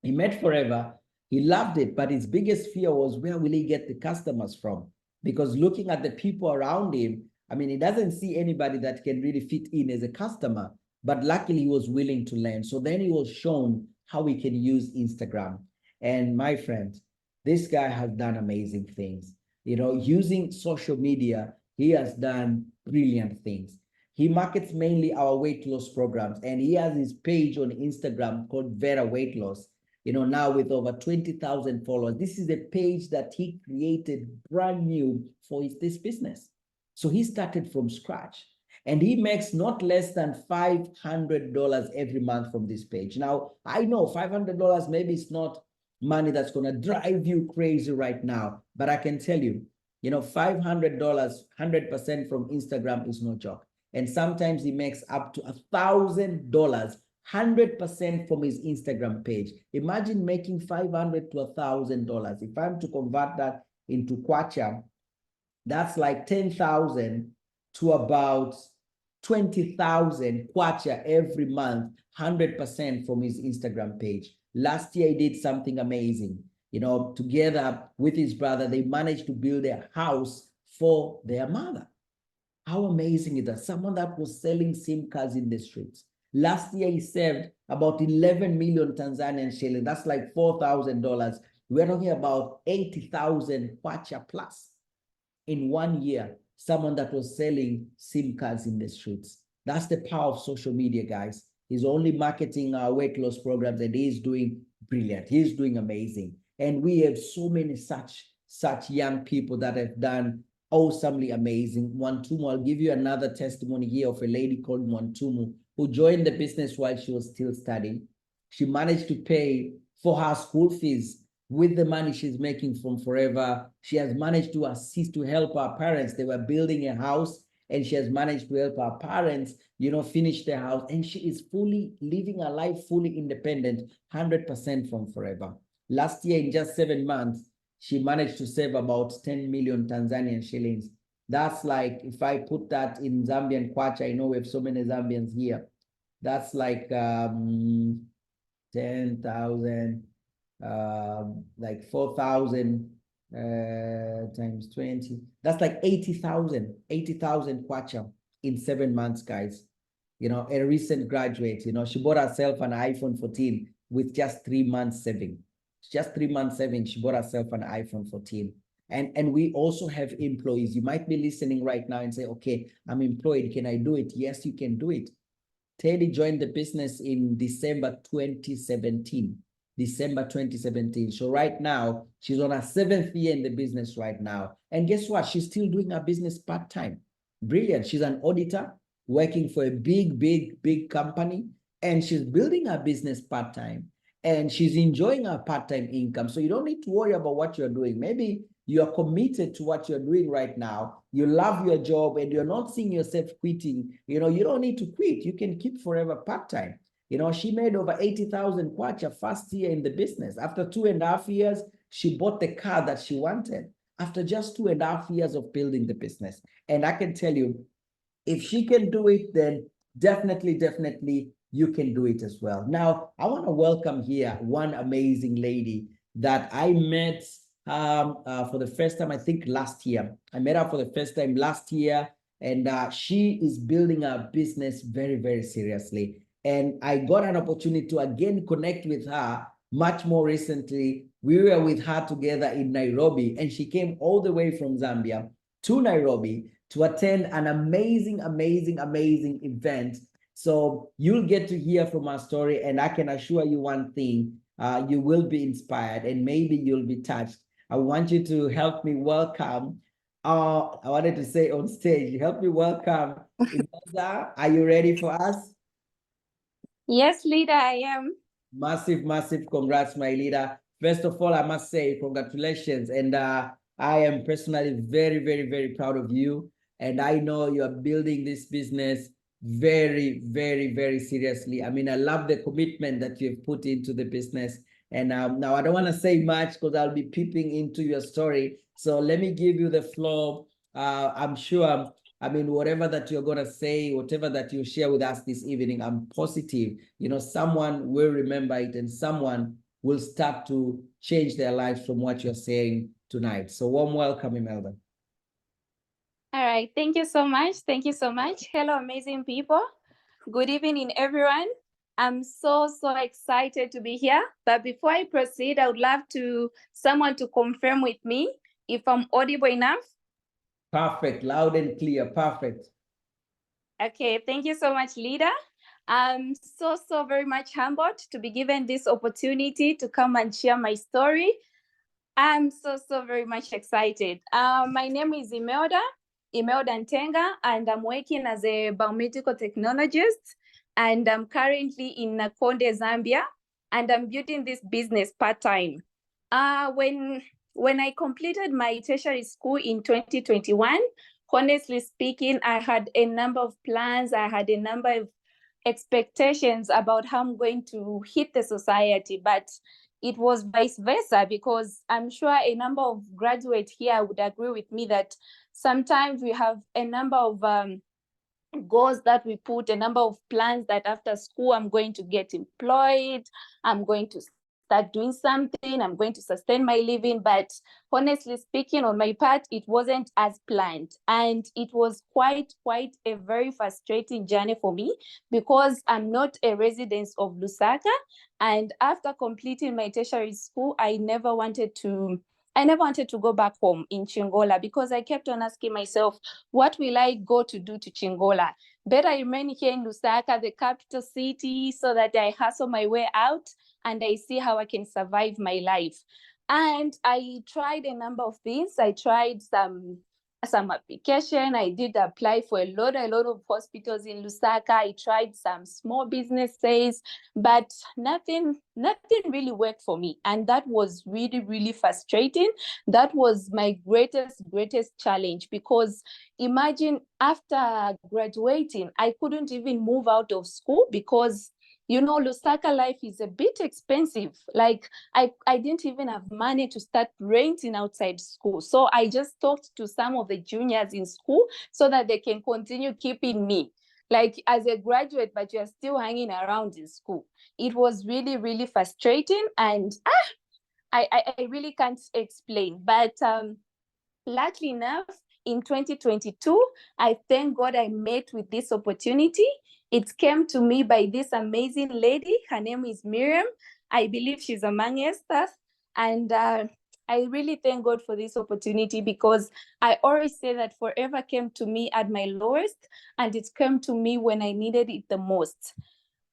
Speaker 1: He met Forever. He loved it, but his biggest fear was, where will he get the customers from? Because looking at the people around him, I mean, he doesn't see anybody that can really fit in as a customer, but luckily he was willing to learn. So then he was shown how he can use Instagram. And my friend, this guy has done amazing things. You know, using social media, he has done brilliant things. He markets mainly our weight loss programs, and he has his page on Instagram called Vera Weight Loss. You know, now with over 20,000 followers. This is a page that he created brand new for this business. So he started from scratch, and he makes not less than $500 every month from this page. Now, I know $500 maybe it's not money that's going to drive you crazy right now, but I can tell you, you know, $500, 100% from Instagram is no joke. And sometimes he makes up to $1,000, 100% from his Instagram page. Imagine making $500 to $1,000. If I'm to convert that into kwacha, that's like 10,000 to about 20,000 kwacha every month, 100% from his Instagram page. Last year, he did something amazing. You know, together with his brother, they managed to build a house for their mother. How amazing is that? Someone that was selling SIM cards in the streets. Last year, he saved about 11 million Tanzanian shillings. That's like $4,000. We're talking about 80,000 kwacha plus in 1 year. Someone that was selling SIM cards in the streets. That's the power of social media, guys. He's only marketing our weight loss programs, and he's doing brilliant. He's doing amazing. And we have so many such young people that have done awesomely amazing. Mwantumu, I'll give you another testimony here of a lady called Mwantumu who joined the business while she was still studying. She managed to pay for her school fees with the money she's making from Forever. She has managed to assist, to help her parents. They were building a house, and she has managed to help her parents, you know, finish their house. And she is fully living her life, fully independent, 100% from Forever. Last year, in just 7 months, she managed to save about 10 million Tanzanian shillings. That's like, if I put that in Zambian kwacha, I know we have so many Zambians here. That's like 10,000, like 4,000 times 20. That's like 80,000 kwacha in 7 months, guys. You know, a recent graduate, you know, she bought herself an iPhone 14 with just 3 months saving. Just 3 months saving, she bought herself an iPhone 14. And we also have employees. You might be listening right now and say, okay, I'm employed. Can I do it? Yes, you can do it. Teddy joined the business in December 2017. December 2017. So right now, she's on her 7th year in the business right now. And guess what? She's still doing her business part-time. Brilliant. She's an auditor working for a big company, and she's building her business part-time, and she's enjoying her part-time income. So you don't need to worry about what you're doing. Maybe you're committed to what you're doing right now. You love your job, and you're not seeing yourself quitting. You know, you don't need to quit. You can keep Forever part-time. You know, she made over 80,000 kwacha first year in the business. After 2.5 years, she bought the car that she wanted after just 2.5 years of building the business. And I can tell you, if she can do it, then definitely you can do it as well. Now, I want to welcome here one amazing lady that I met for the first time, I think last year. I met her for the first time last year, and she is building her business very seriously. And I got an opportunity to again connect with her much more recently. We were with her together in Nairobi, and she came all the way from Zambia to Nairobi to attend an amazing event. So you'll get to hear from our story, and I can assure you one thing, you will be inspired, and maybe you'll be touched. I want you to help me welcome, I wanted to say on stage, help me welcome Emeldah. Are you ready for us?
Speaker 2: Yes, leader, I am.
Speaker 1: Massive congrats, my leader. First of all, I must say congratulations. And I am personally very proud of you. And I know you are building this business very seriously. I mean, I love the commitment that you've put into the business. And now I don't want to say much because I'll be peeping into your story. So let me give you the floor. I'm sure, I mean, whatever that you're going to say, whatever that you share with us this evening, I'm positive, you know, someone will remember it and someone will start to change their lives from what you're saying tonight. So warm welcome, Emeldah.
Speaker 2: All right. Thank you so much. Thank you so much. Hello, amazing people. Good evening, everyone. I'm so excited to be here. But before I proceed, I would love someone to confirm with me if I'm audible enough.
Speaker 1: Perfect. Loud and clear. Perfect.
Speaker 2: Okay. Thank you so much, leader. I'm so very much humbled to be given this opportunity to come and share my story. I'm so very much excited. My name is Emeldah Ntenga, and I'm working as a biomedical technologist, and I'm currently in Nakonde, Zambia, and I'm building this business part-time. When I completed my tertiary school in 2021, honestly speaking, I had a number of plans. I had a number of expectations about how I'm going to hit the society, but it was vice versa, because I'm sure a number of graduates here would agree with me that sometimes we have a number of goals that we put, a number of plans that after school I'm going to get employed, I'm going to start doing something, I'm going to sustain my living. But honestly speaking, on my part, it wasn't as planned. And it was quite a very frustrating journey for me, because I'm not a resident of Lusaka. And after completing my tertiary school, I never wanted to go back home in Chingola, because I kept on asking myself, what will I go to do to Chingola? Better remain here in Lusaka, the capital city, so that I hustle my way out and I see how I can survive my life. And I tried a number of things. I tried some application. I did apply for a lot of hospitals in Lusaka. I tried some small businesses, but nothing really worked for me. And that was really frustrating. That was my greatest challenge, because imagine after graduating, I couldn't even move out of school, because Lusaka life is a bit expensive. Like I didn't even have money to start renting outside school. So I just talked to some of the juniors in school so that they can continue keeping me like as a graduate, but you're still hanging around in school. It was really frustrating, and I really can't explain. But luckily enough, in 2022, I thank God I met with this opportunity. It came to me by this amazing lady. Her name is Miriam. I believe she's among us. And I really thank God for this opportunity, because I always say that forever came to me at my lowest, and it came to me when I needed it the most.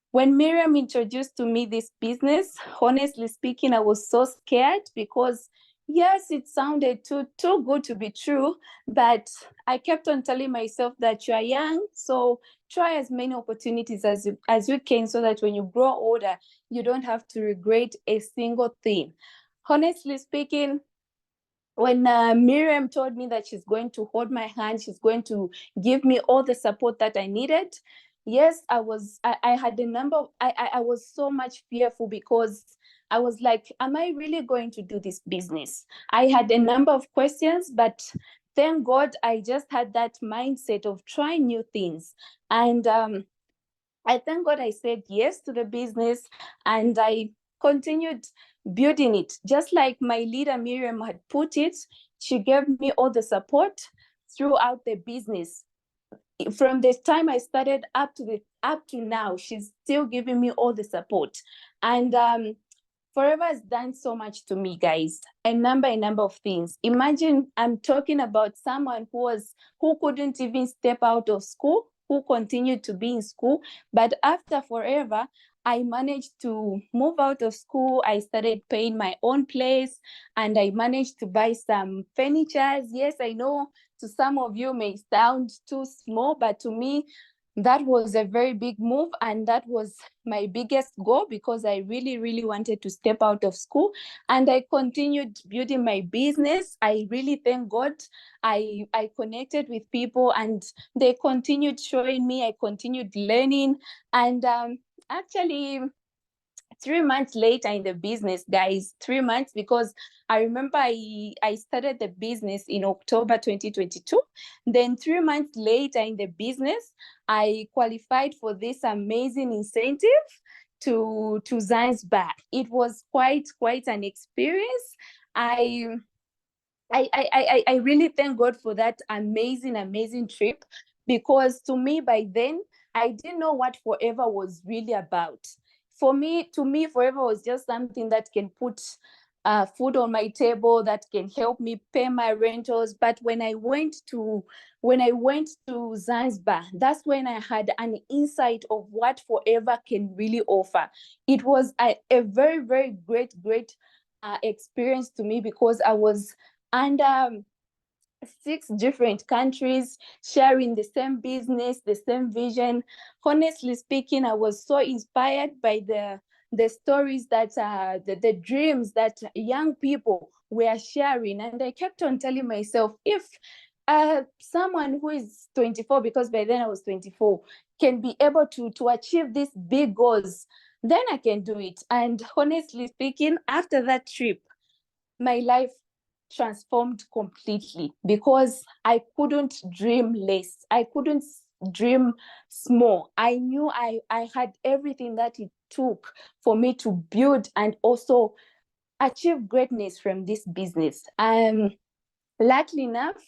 Speaker 2: When Miriam introduced to me this business, honestly speaking, I was so scared, because yes, it sounded too good to be true, but I kept on telling myself that you are young, so try as many opportunities as you can, so that when you grow older, you don't have to regret a single thing. Honestly speaking, when Miriam told me that she's going to hold my hand, she's going to give me all the support that I needed, yes, I had a number of, I was so much fearful, because I was like, am I really going to do this business? I had a number of questions, but thank God I just had that mindset of trying new things. And I thank God I said yes to the business, and I continued building it. Just like my leader Miriam had put it, she gave me all the support throughout the business. From the time I started up to now, she's still giving me all the support. And Forever has done so much to me, guys. A number of things. Imagine I'm talking about someone who couldn't even step out of school, who continued to be in school, but after forever, I managed to move out of school. I started paying my own place, and I managed to buy some furniture. Yes, I know to some of you may sound too small, but to me, that was a very big move, and that was my biggest goal, because I really wanted to step out of school, and I continued building my business. I really thank God I connected with people, and they continued showing me, I continued learning, and actually 3 months later in the business, guys, 3 months, because I remember I started the business in October 2022. Then 3 months later in the business, I qualified for this amazing incentive to Zanzibar. It was quite an experience. I really thank God for that amazing trip, because to me by then I didn't know what forever was really about. To me, forever was just something that can put food on my table, that can help me pay my rentals. But when I went to Zanzibar, that's when I had an insight of what forever can really offer. It was a very great experience to me, because I was under 6 different countries, sharing the same business, the same vision. Honestly speaking, I was so inspired by the stories that the dreams that young people were sharing. And I kept on telling myself, if someone who is 24, because by then I was 24, can be able to achieve these big goals, then I can do it. And honestly speaking, after that trip, my life transformed completely, because I couldn't dream less. I couldn't dream small. I knew I had everything that it took for me to build and also achieve greatness from this business. Luckily enough,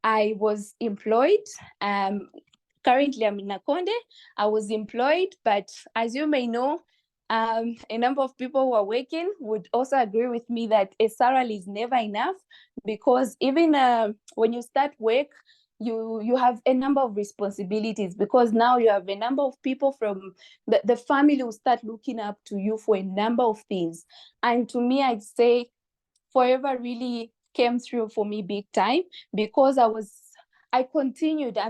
Speaker 2: I was employed. Currently, I'm in Nakonde. I was employed, but as you may know, a number of people who are working would also agree with me that a salary is never enough, because even when you start work, you have a number of responsibilities, because now you have a number of people from the family who start looking up to you for a number of things. And to me, I'd say forever really came through for me big time, because I'm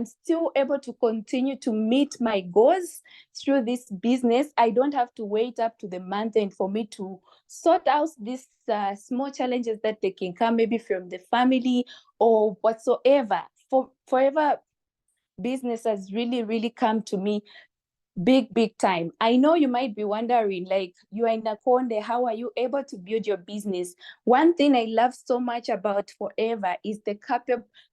Speaker 2: still able to continue to meet my goals through this business. I don't have to wait up to the month end for me to sort out these small challenges that they can come maybe from the family or whatsoever. Forever business has really come to me big time. I know you might be wondering, like, you are in Nakonde, how are you able to build your business? One thing I love so much about Forever is the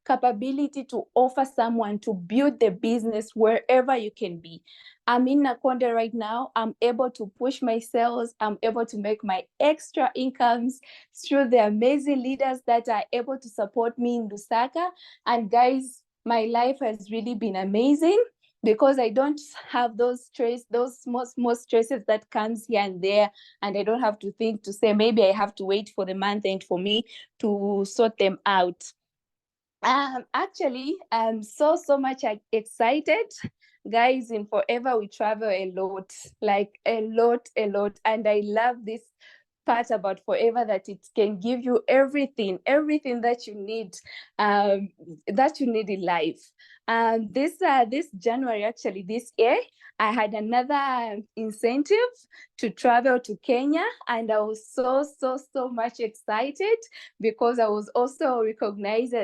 Speaker 2: capability to offer someone to build the business wherever you can be. I'm in Nakonde right now. I'm able to push my sales. I'm able to make my extra incomes through the amazing leaders that are able to support me in Lusaka. And guys, my life has really been amazing, because I don't have those small stresses that comes here and there, and I don't have to think to say maybe I have to wait for the month end for me to sort them out. Actually, I'm so much excited, guys. In Forever, we travel a lot, like a lot, and I love this part about Forever, that it can give you everything that you need, in life. This January, actually this year, I had another incentive to travel to Kenya, and I was so much excited, because I was also recognized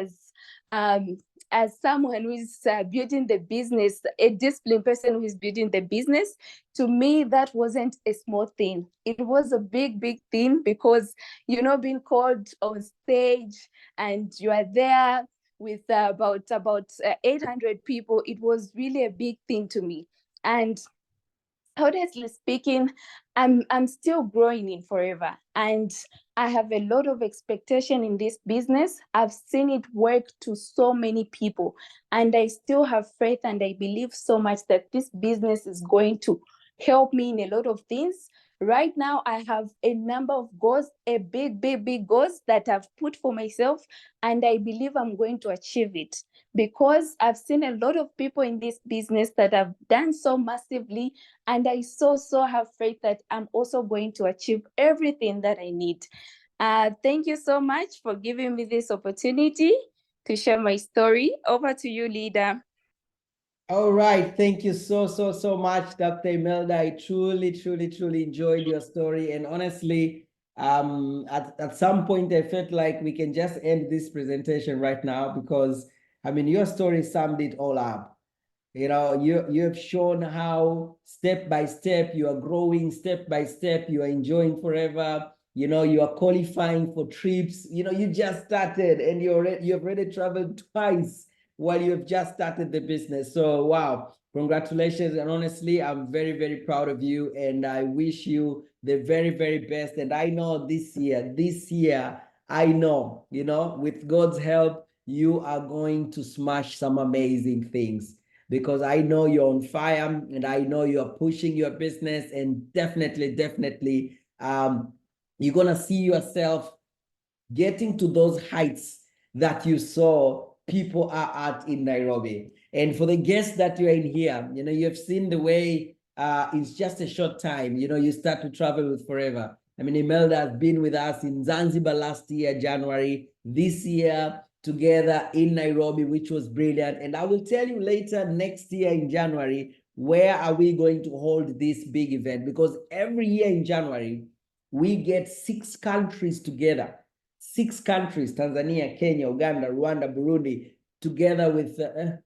Speaker 2: as someone who is building the business, a disciplined person who is building the business. To me, that wasn't a small thing. It was a big thing, because, being called on stage and you are there with about 800 people, it was really a big thing to me. And honestly speaking, I'm still growing in Forever, and I have a lot of expectation in this business. I've seen it work to so many people, and I still have faith, and I believe so much that this business is going to help me in a lot of things. Right now, I have a number of goals, a big goals that I've put for myself, and I believe I'm going to achieve it, because I've seen a lot of people in this business that have done so massively, and I so have faith that I'm also going to achieve everything that I need. Thank you so much for giving me this opportunity to share my story. Over to you, leader.
Speaker 1: All right. Thank you so much, Dr. Emeldah. I truly enjoyed your story. And honestly, at some point, I felt like we can just end this presentation right now, because, I mean, your story summed it all up. You have shown how step by step you are growing, step by step you are enjoying forever. You are qualifying for trips. You just started and you have already traveled twice while you have just started the business. So wow, congratulations. And honestly, I'm very, very proud of you. And I wish you the very, very best. And I know this year, I know, with God's help, you are going to smash some amazing things, because I know you're on fire and I know you're pushing your business, and definitely, you're going to see yourself getting to those heights that you saw people are at in Nairobi. And for the guests that you're in here, you have seen the way it's just a short time, you start to travel with Forever. I mean, Emeldah has been with us in Zanzibar last year, January, this year, together in Nairobi, which was brilliant. And I will tell you later next year in January, where are we going to hold this big event? Because every year in January, we get 6 countries together. 6 countries, Tanzania, Kenya, Uganda, Rwanda, Burundi, together with,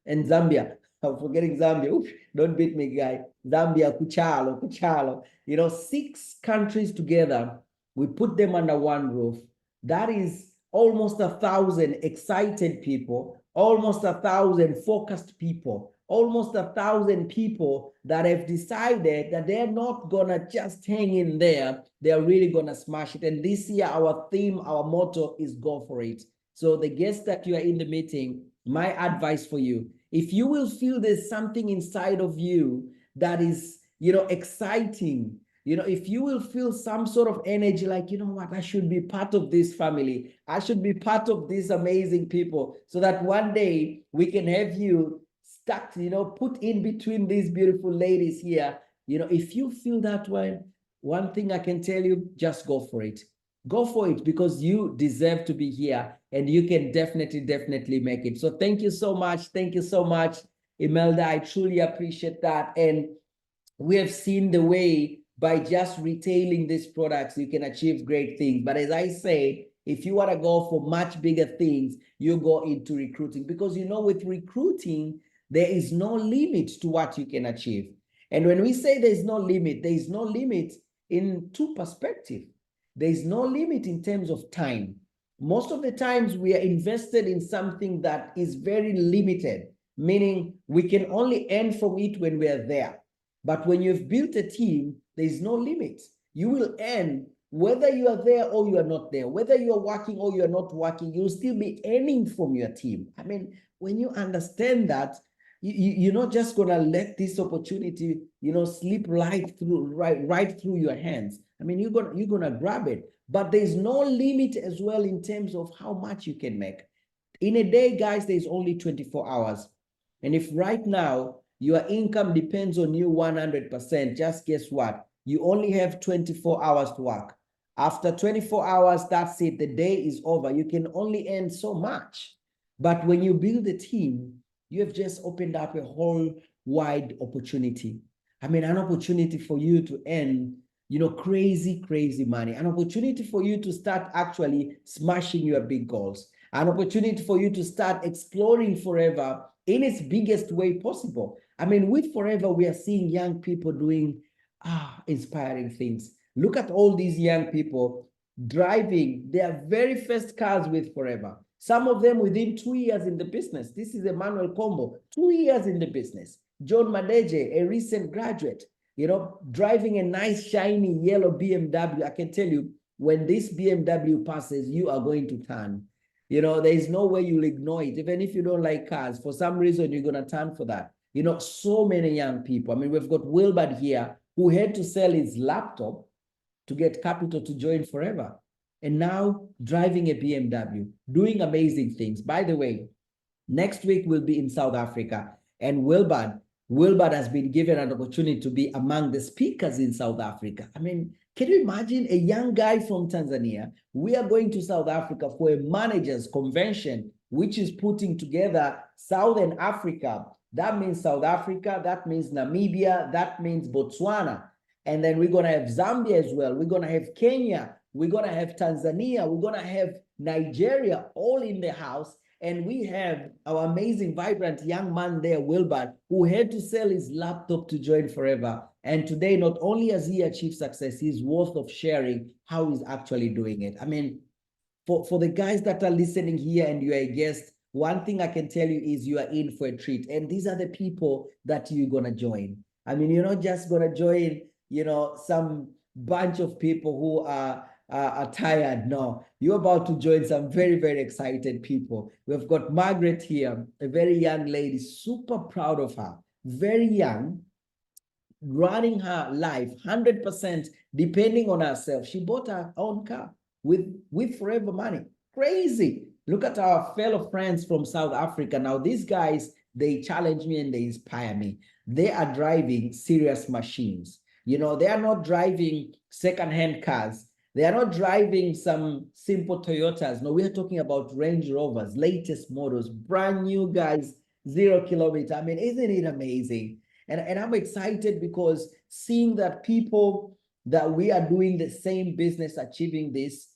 Speaker 1: and Zambia. I'm forgetting Zambia. Oops, don't beat me, guy. Zambia, Kuchalo. 6 countries together. We put them under one roof. That is almost 1,000 excited people, almost 1,000 focused people, almost 1,000 people that have decided that they're not gonna just hang in there. They're really gonna smash it. And this year, our theme, our motto is go for it. So the guests that you are in the meeting, my advice for you, if you will feel there's something inside of you that is, exciting, if you will feel some sort of energy, like, you know what, I should be part of this family. I should be part of these amazing people, so that one day we can have you stuck, put in between these beautiful ladies here. If you feel that way, one thing I can tell you, just go for it. Go for it, because you deserve to be here and you can definitely make it. So thank you so much. Thank you so much, Emeldah. I truly appreciate that. And we have seen the way by just retailing these products, you can achieve great things. But as I say, if you want to go for much bigger things, you go into recruiting, because with recruiting, there is no limit to what you can achieve. And when we say there is no limit in 2 perspectives. There is no limit in terms of time. Most of the times we are invested in something that is very limited, meaning we can only earn from it when we are there. But when you've built a team, there is no limit. You will earn whether you are there or you are not there, whether you are working or you are not working, you'll still be earning from your team. I mean, when you understand that, you're not just gonna let this opportunity, slip right through your hands. I mean, you're gonna grab it. But there's no limit as well in terms of how much you can make. In a day, guys, there's only 24 hours. And if right now your income depends on you 100%, just guess what? You only have 24 hours to work. After 24 hours, that's it. The day is over. You can only earn so much. But when you build a team, you have just opened up a whole wide opportunity. I mean, an opportunity for you to earn, crazy money. An opportunity for you to start actually smashing your big goals. An opportunity for you to start exploring Forever in its biggest way possible. I mean, with Forever, we are seeing young people doing inspiring things. Look at all these young people driving their very first cars with Forever. Some of them within 2 years in the business. This is Emmanuel Combo, 2 years in the business. John Madeje, a recent graduate, driving a nice, shiny yellow BMW. I can tell you, when this BMW passes, you are going to turn. There is no way you'll ignore it. Even if you don't like cars, for some reason, you're going to turn for that. So many young people. I mean, we've got Wilbert here who had to sell his laptop to get capital to join Forever. And now driving a BMW, doing amazing things. By the way, next week we'll be in South Africa. And Wilbert has been given an opportunity to be among the speakers in South Africa. I mean, can you imagine a young guy from Tanzania? We are going to South Africa for a managers convention, which is putting together Southern Africa. That means South Africa, that means Namibia, that means Botswana. And then we're going to have Zambia as well. We're going to have Kenya. We're going to have Tanzania. We're going to have Nigeria all in the house. And we have our amazing, vibrant young man there, Wilbert, who had to sell his laptop to join Forever. And today, not only has he achieved success, he's worth of sharing how he's actually doing it. I mean, for the guys that are listening here and you're a guest, one thing I can tell you is you are in for a treat. And these are the people that you're going to join. I mean, you're not just going to join, some bunch of people who are tired. No, you're about to join some very, very excited people. We've got Margaret here, a very young lady, super proud of her, very young, running her life 100% depending on herself. She bought her own car with Forever money. Crazy. Look at our fellow friends from South Africa. Now, these guys, they challenge me and they inspire me. They are driving serious machines. They are not driving second-hand cars. They are not driving some simple Toyotas. No, we are talking about Range Rovers, latest models, brand new guys, 0 kilometer. I mean, isn't it amazing? And I'm excited because seeing that people that we are doing the same business, achieving this,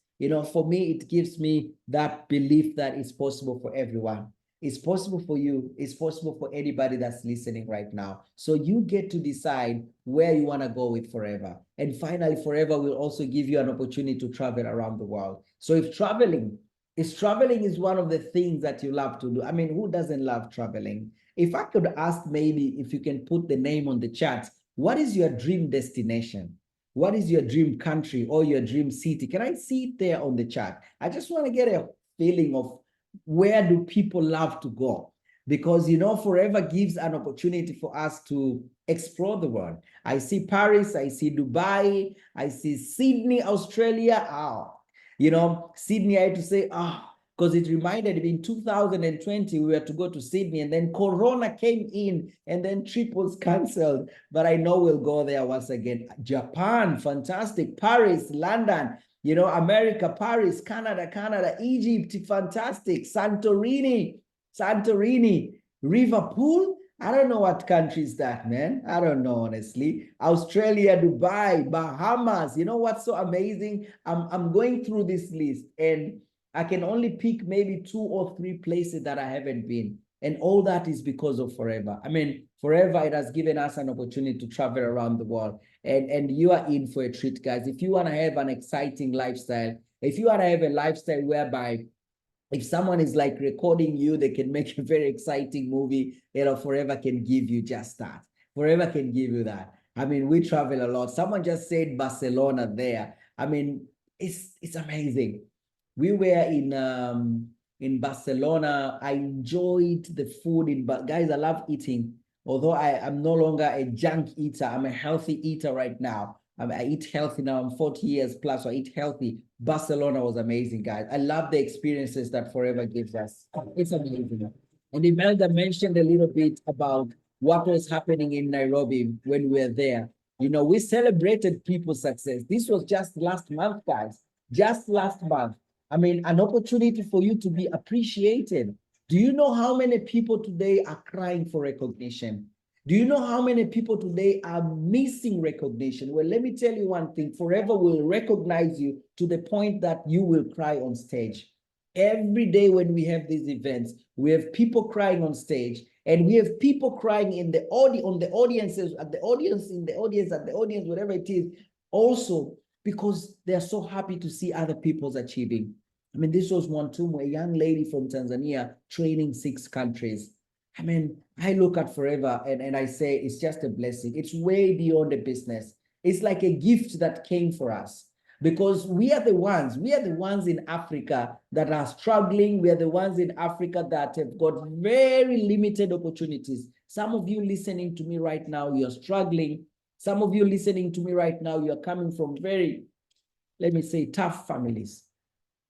Speaker 1: for me, it gives me that belief that it's possible for everyone. It's possible for you. It's possible for anybody that's listening right now. So you get to decide where you want to go with Forever. And finally, Forever will also give you an opportunity to travel around the world. So if traveling is one of the things that you love to do. I mean, who doesn't love traveling? If I could ask, maybe if you can put the name on the chat, what is your dream destination? What is your dream country or your dream city? Can I see it there on the chat? I just want to get a feeling of where do people love to go? Because, Forever gives an opportunity for us to explore the world. I see Paris, I see Dubai, I see Sydney, Australia. Sydney, I had to say, because it reminded me in 2020, we were to go to Sydney and then Corona came in and then trip was canceled. But I know we'll go there once again. Japan, fantastic. Paris, London, America, Paris, Canada, Egypt, fantastic. Santorini, Liverpool. I don't know what country is that, man. I don't know, honestly. Australia, Dubai, Bahamas. You know what's so amazing? I'm going through this list and I can only pick maybe 2 or 3 places that I haven't been. And all that is because of Forever. I mean, Forever, it has given us an opportunity to travel around the world. And you are in for a treat, guys. If you want to have an exciting lifestyle, if you want to have a lifestyle whereby if someone is like recording you, they can make a very exciting movie, Forever can give you just that. Forever can give you that. I mean, we travel a lot. Someone just said Barcelona there. I mean, it's amazing. We were in Barcelona. I enjoyed the food guys, I love eating. Although I'm no longer a junk eater, I'm a healthy eater right now. I eat healthy now. I'm 40 years plus, so I eat healthy. Barcelona was amazing, guys. I love the experiences that Forever gives us. It's amazing. And Emeldah mentioned a little bit about what was happening in Nairobi when we were there. We celebrated people's success. This was just last month, guys. Just last month. I mean, an opportunity for you to be appreciated. Do you know how many people today are crying for recognition? Do you know how many people today are missing recognition? Well, let me tell you one thing. Forever will recognize you to the point that you will cry on stage. Every day when we have these events, we have people crying on stage, and we have people crying in the audiences, at the audience, in the audience, at the audience, whatever it is, also because they're so happy to see other people's achieving. I mean, this was Mwantumu, a young lady from Tanzania, training 6 countries. I mean, I look at Forever and I say it's just a blessing. It's way beyond a business. It's like a gift that came for us because we are the ones in Africa that are struggling. We are the ones in Africa that have got very limited opportunities. Some of you listening to me right now, you're struggling. Some of you listening to me right now, you're coming from very, let me say, tough families.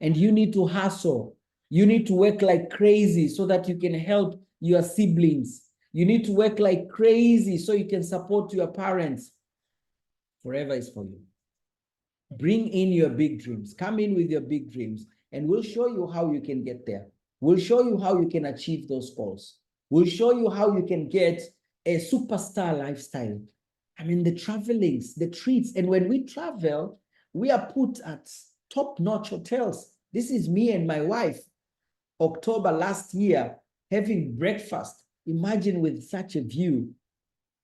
Speaker 1: And you need to hustle. You need to work like crazy so that you can help your siblings. You need to work like crazy so you can support your parents. Forever is for you. Bring in your big dreams. Come in with your big dreams, and we'll show you how you can get there. We'll show you how you can achieve those goals. We'll show you how you can get a superstar lifestyle. I mean, the travelings, the treats. And when we travel, we are put at top-notch hotels. This is me and my wife. October last year, having breakfast. Imagine with such a view.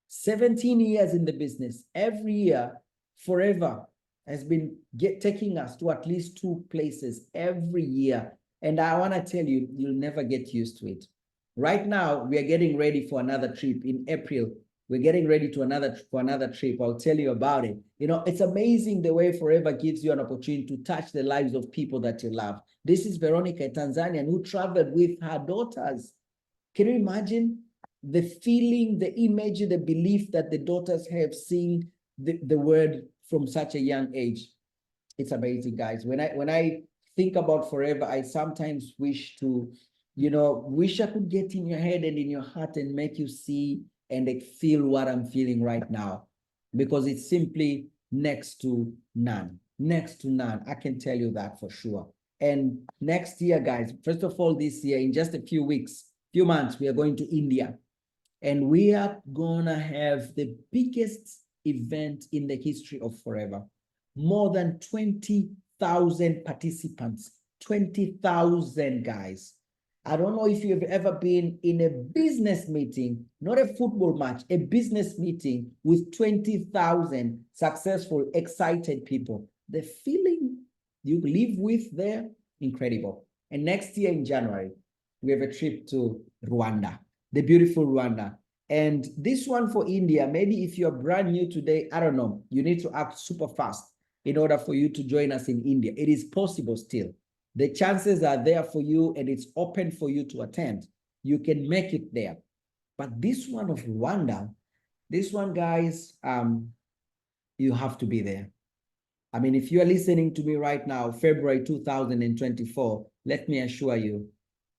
Speaker 1: 17 years in the business, every year, forever, has been taking us to at least 2 places every year. And I want to tell you, you'll never get used to it. Right now, we are getting ready for another trip in April. We're getting ready for another trip. I'll tell you about it. You know, it's amazing the way Forever gives you an opportunity to touch the lives of people that you love. This is Veronica, a Tanzanian, who traveled with her daughters. Can you imagine the feeling, the image, the belief that the daughters have seeing the word from such a young age? It's amazing, guys. When I think about Forever, I sometimes wish to, wish I could get in your head and in your heart and make you see and feel what I'm feeling right now, because it's simply next to none. Next to none. I can tell you that for sure. And next year, guys, first of all, this year, in just a few months, we are going to India. And we are gonna have the biggest event in the history of Forever. More than 20,000 participants, 20,000 guys. I don't know if you've ever been in a business meeting, not a football match, a business meeting with 20,000 successful, excited people. The feeling you live with there, incredible. And next year in January, we have a trip to Rwanda, the beautiful Rwanda. And this one for India, maybe if you're brand new today, I don't know, you need to act super fast in order for you to join us in India. It is possible still. The chances are there for you, and it's open for you to attend. You can make it there. But this one of Rwanda, this one, guys, you have to be there. I mean, if you are listening to me right now, February 2024, let me assure you,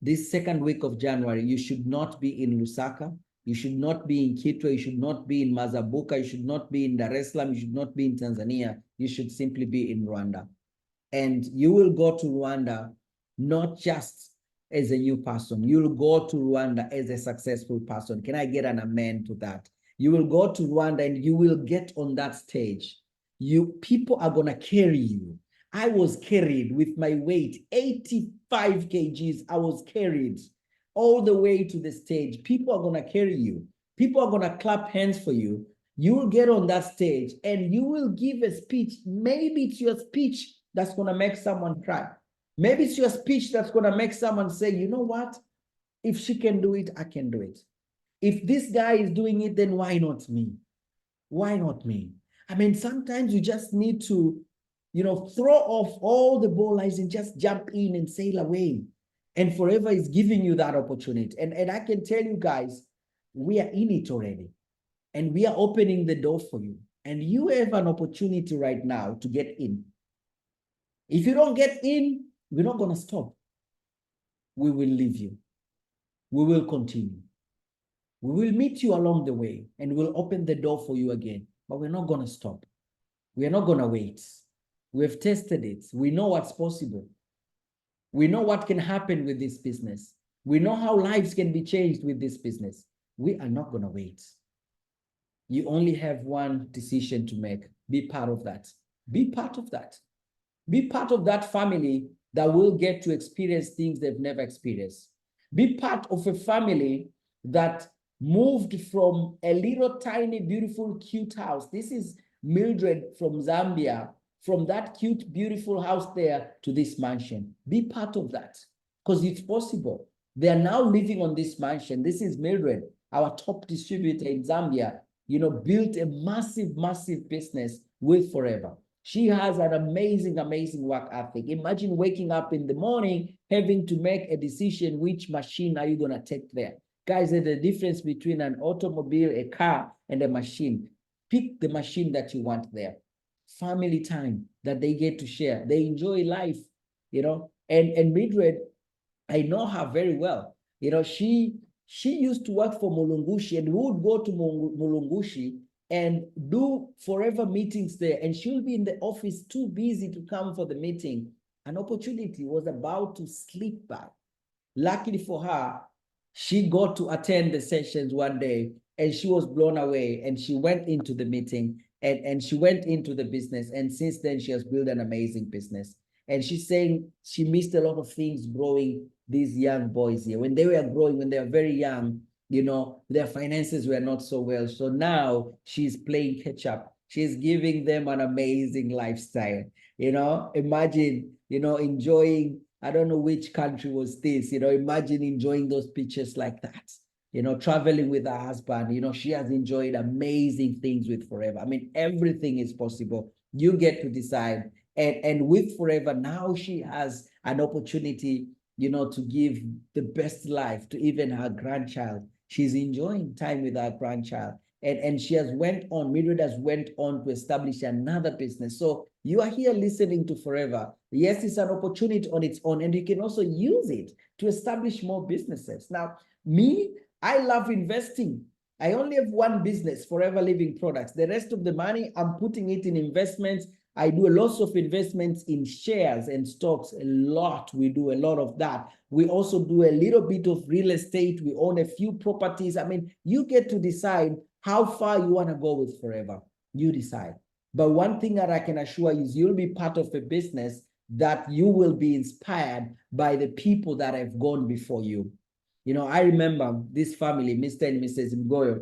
Speaker 1: this second week of January, you should not be in Lusaka. You should not be in Kitwe. You should not be in Mazabuka. You should not be in Dar es Salaam. You should not be in Tanzania. You should simply be in Rwanda. And you will go to Rwanda not just as a new person. You will go to Rwanda as a successful person. Can I get an amen to that? You will go to Rwanda and you will get on that stage. People are going to carry you. I was carried with my weight, 85 kgs. I was carried all the way to the stage. People are going to carry you. People are going to clap hands for you. You will get on that stage and you will give a speech. Maybe it's your speech that's going to make someone cry. Maybe it's your speech that's going to make someone say, you know what? If she can do it, I can do it. If this guy is doing it, then why not me? Why not me? I mean, sometimes you just need to, throw off all the ball lines and just jump in and sail away. And Forever is giving you that opportunity. And I can tell you guys, we are in it already. And we are opening the door for you. And you have an opportunity right now to get in. If you don't get in, we're not going to stop. We will leave you. We will continue. We will meet you along the way and we'll open the door for you again. But we're not going to stop. We're not going to wait. We've tested it. We know what's possible. We know what can happen with this business. We know how lives can be changed with this business. We are not going to wait. You only have one decision to make. Be part of that. Be part of that. Be part of that family that will get to experience things they've never experienced. Be part of a family that moved from a little tiny, beautiful, cute house. This is Mildred from Zambia, from that cute, beautiful house there to this mansion. Be part of that because it's possible. They are now living on this mansion. This is Mildred, our top distributor in Zambia, built a massive, massive business with Forever. She has an amazing, amazing work ethic. Imagine waking up in the morning, having to make a decision, which machine are you going to take there? Guys, there's a difference between an automobile, a car, and a machine. Pick the machine that you want there. Family time that they get to share. They enjoy life, And Mildred, I know her very well. She used to work for Mulungushi, and we would go to Mulungushi and do Forever meetings there. And she'll be in the office too busy to come for the meeting. An opportunity was about to slip by. Luckily for her, she got to attend the sessions one day and she was blown away and she went into the meeting and she went into the business. And since then, she has built an amazing business. And she's saying she missed a lot of things growing these young boys here. When they were growing, when they were very young, you know, their finances were not so well. So now she's playing catch up. She's giving them an amazing lifestyle. You know, imagine, you know, enjoying, I don't know which country was this, you know, imagine enjoying those pictures like that. You know, traveling with her husband, you know, she has enjoyed amazing things with Forever. I mean, everything is possible. You get to decide. And with Forever, now she has an opportunity, you know, to give the best life to even her grandchild. She's enjoying time with her grandchild. And she has went on, Mildred has went on to establish another business. So you are here listening to Forever. Yes, it's an opportunity on its own, and you can also use it to establish more businesses. Now, me, I love investing. I only have one business, Forever Living Products. The rest of the money, I'm putting it in investments. I do a lot of investments in shares and stocks, a lot. We do a lot of that. We also do a little bit of real estate. We own a few properties. I mean, you get to decide how far you want to go with Forever. You decide. But one thing that I can assure you is you'll be part of a business that you will be inspired by the people that have gone before you. You know, I remember this family, Mr. and Mrs. Mgoyo,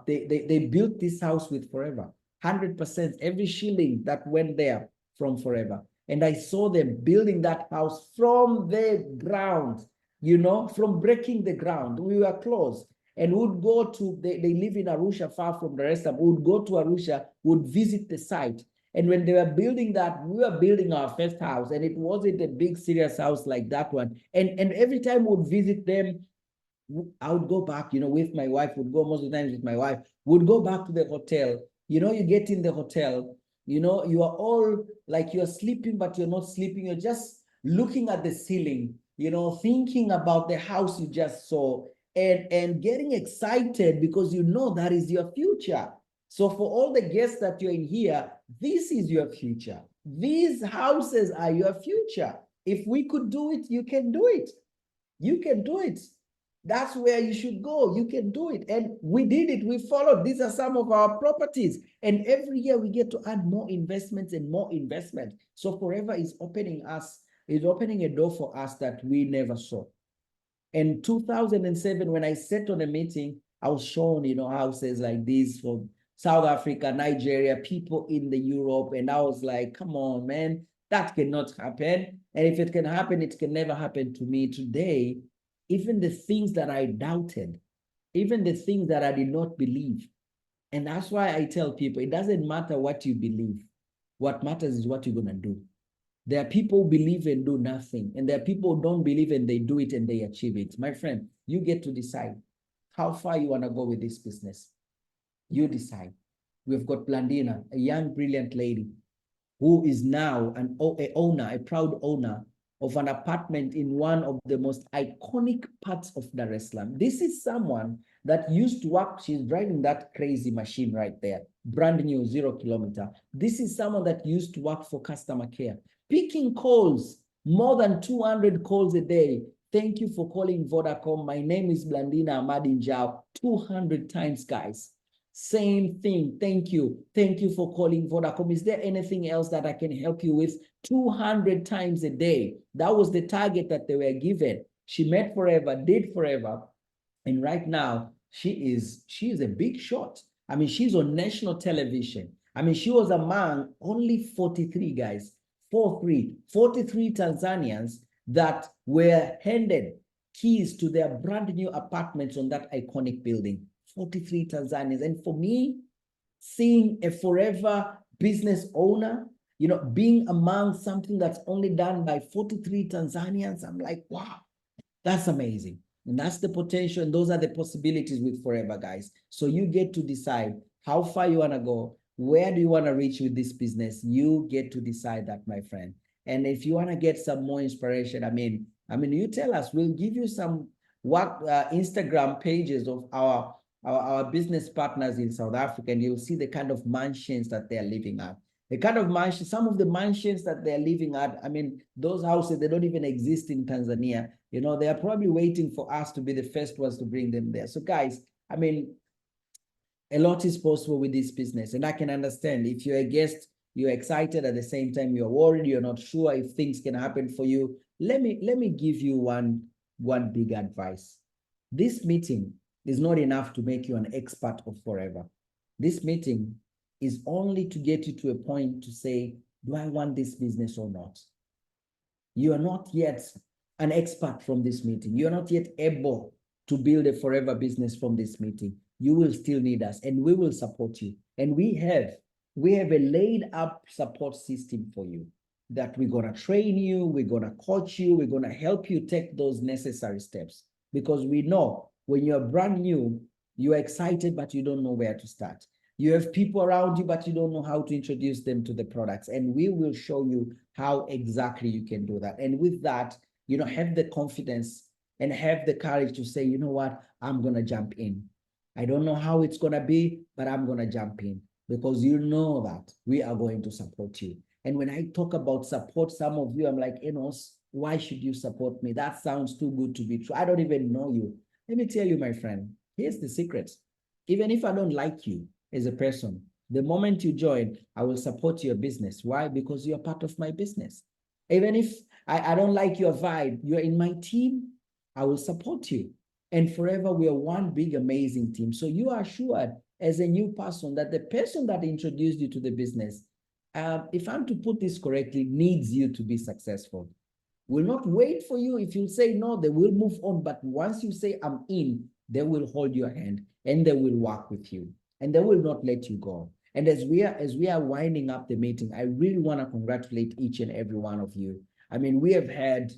Speaker 1: they built this house with Forever. 100%, every shilling that went there from Forever. And I saw them building that house from the ground, you know, from breaking the ground. We were close. And would go to, they live in Arusha, far from the rest of them. Would go to Arusha, would visit the site. And when they were building that, we were building our first house, and it wasn't a big, serious house like that one. And every time we would visit them, I would go back, you know, with my wife, would go most of the times with my wife, would go back to the hotel. You know, you get in the hotel, you know, you are all like you're sleeping, but you're not sleeping. You're just looking at the ceiling, you know, thinking about the house you just saw and getting excited because you know that is your future. So for all the guests that you're in here, this is your future. These houses are your future. If we could do it, you can do it. You can do it. That's where you should go. You can do it. And we did it. We followed. These are some of our properties. And every year we get to add more investments and more investment. So Forever is opening a door for us that we never saw. In 2007, when I sat on a meeting, I was shown, you know, houses like this for South Africa, Nigeria, people in the Europe. And I was like, come on, man, that cannot happen. And if it can happen, it can never happen to me. Today, even the things that I doubted, even the things that I did not believe. And that's why I tell people, it doesn't matter what you believe. What matters is what you're going to do. There are people who believe and do nothing. And there are people who don't believe and they do it and they achieve it. My friend, you get to decide how far you want to go with this business. You decide. We've got Blandina, a young, brilliant lady who is now a proud owner of an apartment in one of the most iconic parts of Dar es Salaam. This is someone that used to work, she's driving that crazy machine right there, brand new, 0 kilometer. This is someone that used to work for customer care, picking calls, more than 200 calls a day. Thank you for calling Vodacom. My name is Blandina Amadinjao. 200 times, guys. Same thing. Thank you. Thank you for calling Vodacom. Is there anything else that I can help you with? 200 times a day. That was the target that they were given. She met Forever, did Forever. And right now, she is a big shot. I mean, she's on national television. I mean, she was among only 43 guys, 43 Tanzanians that were handed keys to their brand new apartments on that iconic building. 43 Tanzanians. And for me, seeing a Forever business owner, you know, being among something that's only done by 43 Tanzanians, I'm like, wow, that's amazing. And that's the potential. And those are the possibilities with Forever, guys. So you get to decide how far you want to go. Where do you want to reach with this business? You get to decide that, my friend. And if you want to get some more inspiration, I mean, you tell us, we'll give you some Instagram pages of our business partners in South Africa, and you'll see the kind of mansions that they're living at. The kind of mansions, some of the mansions that they're living at, I mean, those houses, they don't even exist in Tanzania. You know, they are probably waiting for us to be the first ones to bring them there. So guys, I mean, a lot is possible with this business. And I can understand if you're a guest, you're excited, at the same time you're worried, you're not sure if things can happen for you, let me give you one big advice. This meeting is not enough to make you an expert of forever. This meeting is only to get you to a point to say, do I want this business or not? You are not yet an expert from this meeting. You are not yet able to build a forever business from this meeting. You will still need us, and we will support you. And we have a laid up support system for you that we're going to train you, we're going to coach you, we're going to help you take those necessary steps, because we know when you're brand new, you're excited, but you don't know where to start. You have people around you, but you don't know how to introduce them to the products. And we will show you how exactly you can do that. And with that, have the confidence and have the courage to say, you know what, I'm going to jump in. I don't know how it's going to be, but I'm going to jump in, because you know that we are going to support you. And when I talk about support, some of you, I'm like, Enos, why should you support me? That sounds too good to be true. I don't even know you. Let me tell you, my friend, here's the secret. Even if I don't like you as a person, the moment you join, I will support your business. Why? Because you're part of my business. Even if I don't like your vibe, you're in my team, I will support you. And forever, we are one big, amazing team. So you are assured as a new person that the person that introduced you to the business, if I'm to put this correctly, needs you to be successful. Will not wait for you. If you say no, they will move on. But once you say I'm in, they will hold your hand and they will work with you and they will not let you go. And as we are winding up the meeting, I really want to congratulate each and every one of you. I mean, we have had,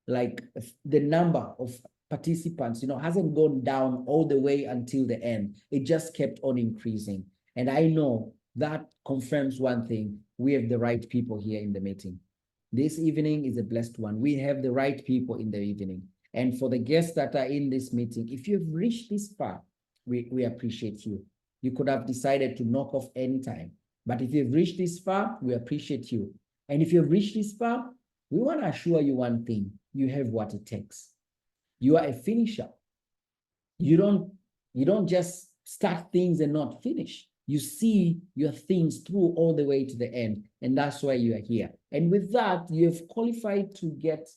Speaker 1: like, the number of participants, hasn't gone down all the way until the end. It just kept on increasing. And I know that confirms one thing: we have the right people here in the meeting. This evening is a blessed one. We have the right people in the evening. And for the guests that are in this meeting, if you've reached this far, we appreciate you. You could have decided to knock off anytime. But if you've reached this far, we appreciate you. And if you've reached this far, we want to assure you one thing: you have what it takes. You are a finisher. You don't just start things and not finish. You see your things through all the way to the end, and that's why you are here. And with that, you have qualified to get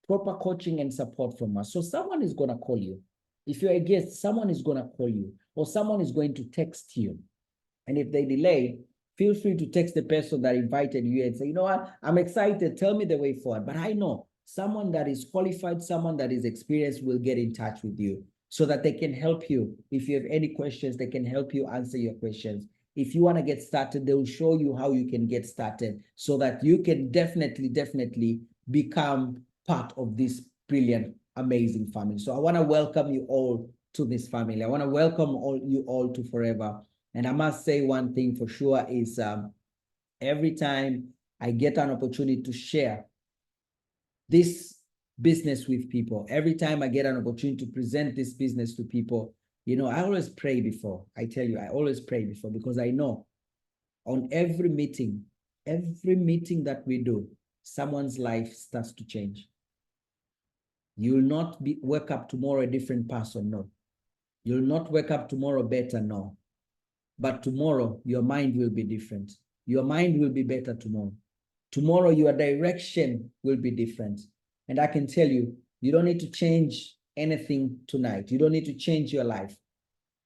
Speaker 1: proper coaching and support from us. So someone is going to call you. If you're a guest, someone is going to call you, or someone is going to text you. And if they delay, feel free to text the person that invited you and say, you know what, I'm excited, tell me the way forward. But I know someone that is qualified, someone that is experienced will get in touch with you so that they can help you. If you have any questions, they can help you answer your questions. If you want to get started, they will show you how you can get started so that you can definitely become part of this brilliant, amazing family. So I want to welcome you all to this family. I want to welcome you all to Forever. And I must say one thing for sure is every time I get an opportunity to share this business with people, every time I get an opportunity to present this business to people, I always pray before. I tell you, I always pray before, because I know on every meeting that we do, someone's life starts to change. You will not wake up tomorrow a different person, no. You'll not wake up tomorrow better, no. But tomorrow, your mind will be different. Your mind will be better tomorrow. Tomorrow, your direction will be different. And I can tell you, you don't need to change anything tonight. You don't need to change your life.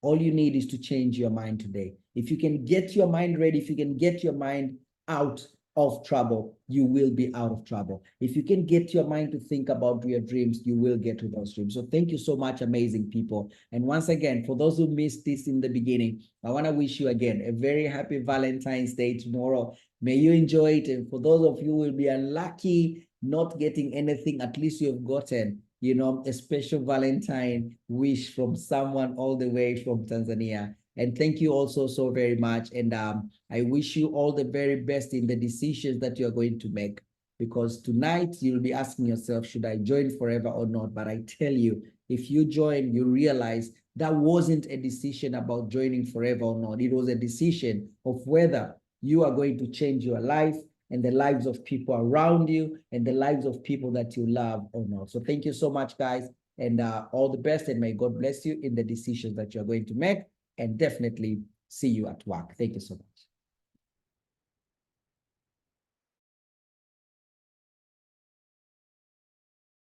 Speaker 1: All you need is to change your mind today. If you can get your mind ready, if you can get your mind out of trouble, you will be out of trouble. If you can get your mind to think about your dreams, you will get to those dreams. So thank you so much, amazing people. And once again, for those who missed this in the beginning, I want to wish you again a very happy Valentine's Day tomorrow. May you enjoy it. And for those of you who will be unlucky not getting anything, at least you have gotten, a special Valentine wish from someone all the way from Tanzania. And thank you also so very much. And I wish you all the very best in the decisions that you're going to make, because tonight you'll be asking yourself, should I join Forever or not? But I tell you, if you join, you realize that wasn't a decision about joining Forever or not. It was a decision of whether you are going to change your life and the lives of people around you and the lives of people that you love or not. So thank you so much, guys, and all the best, and may God bless you in the decisions that you're going to make, and definitely see you at work. Thank you so much.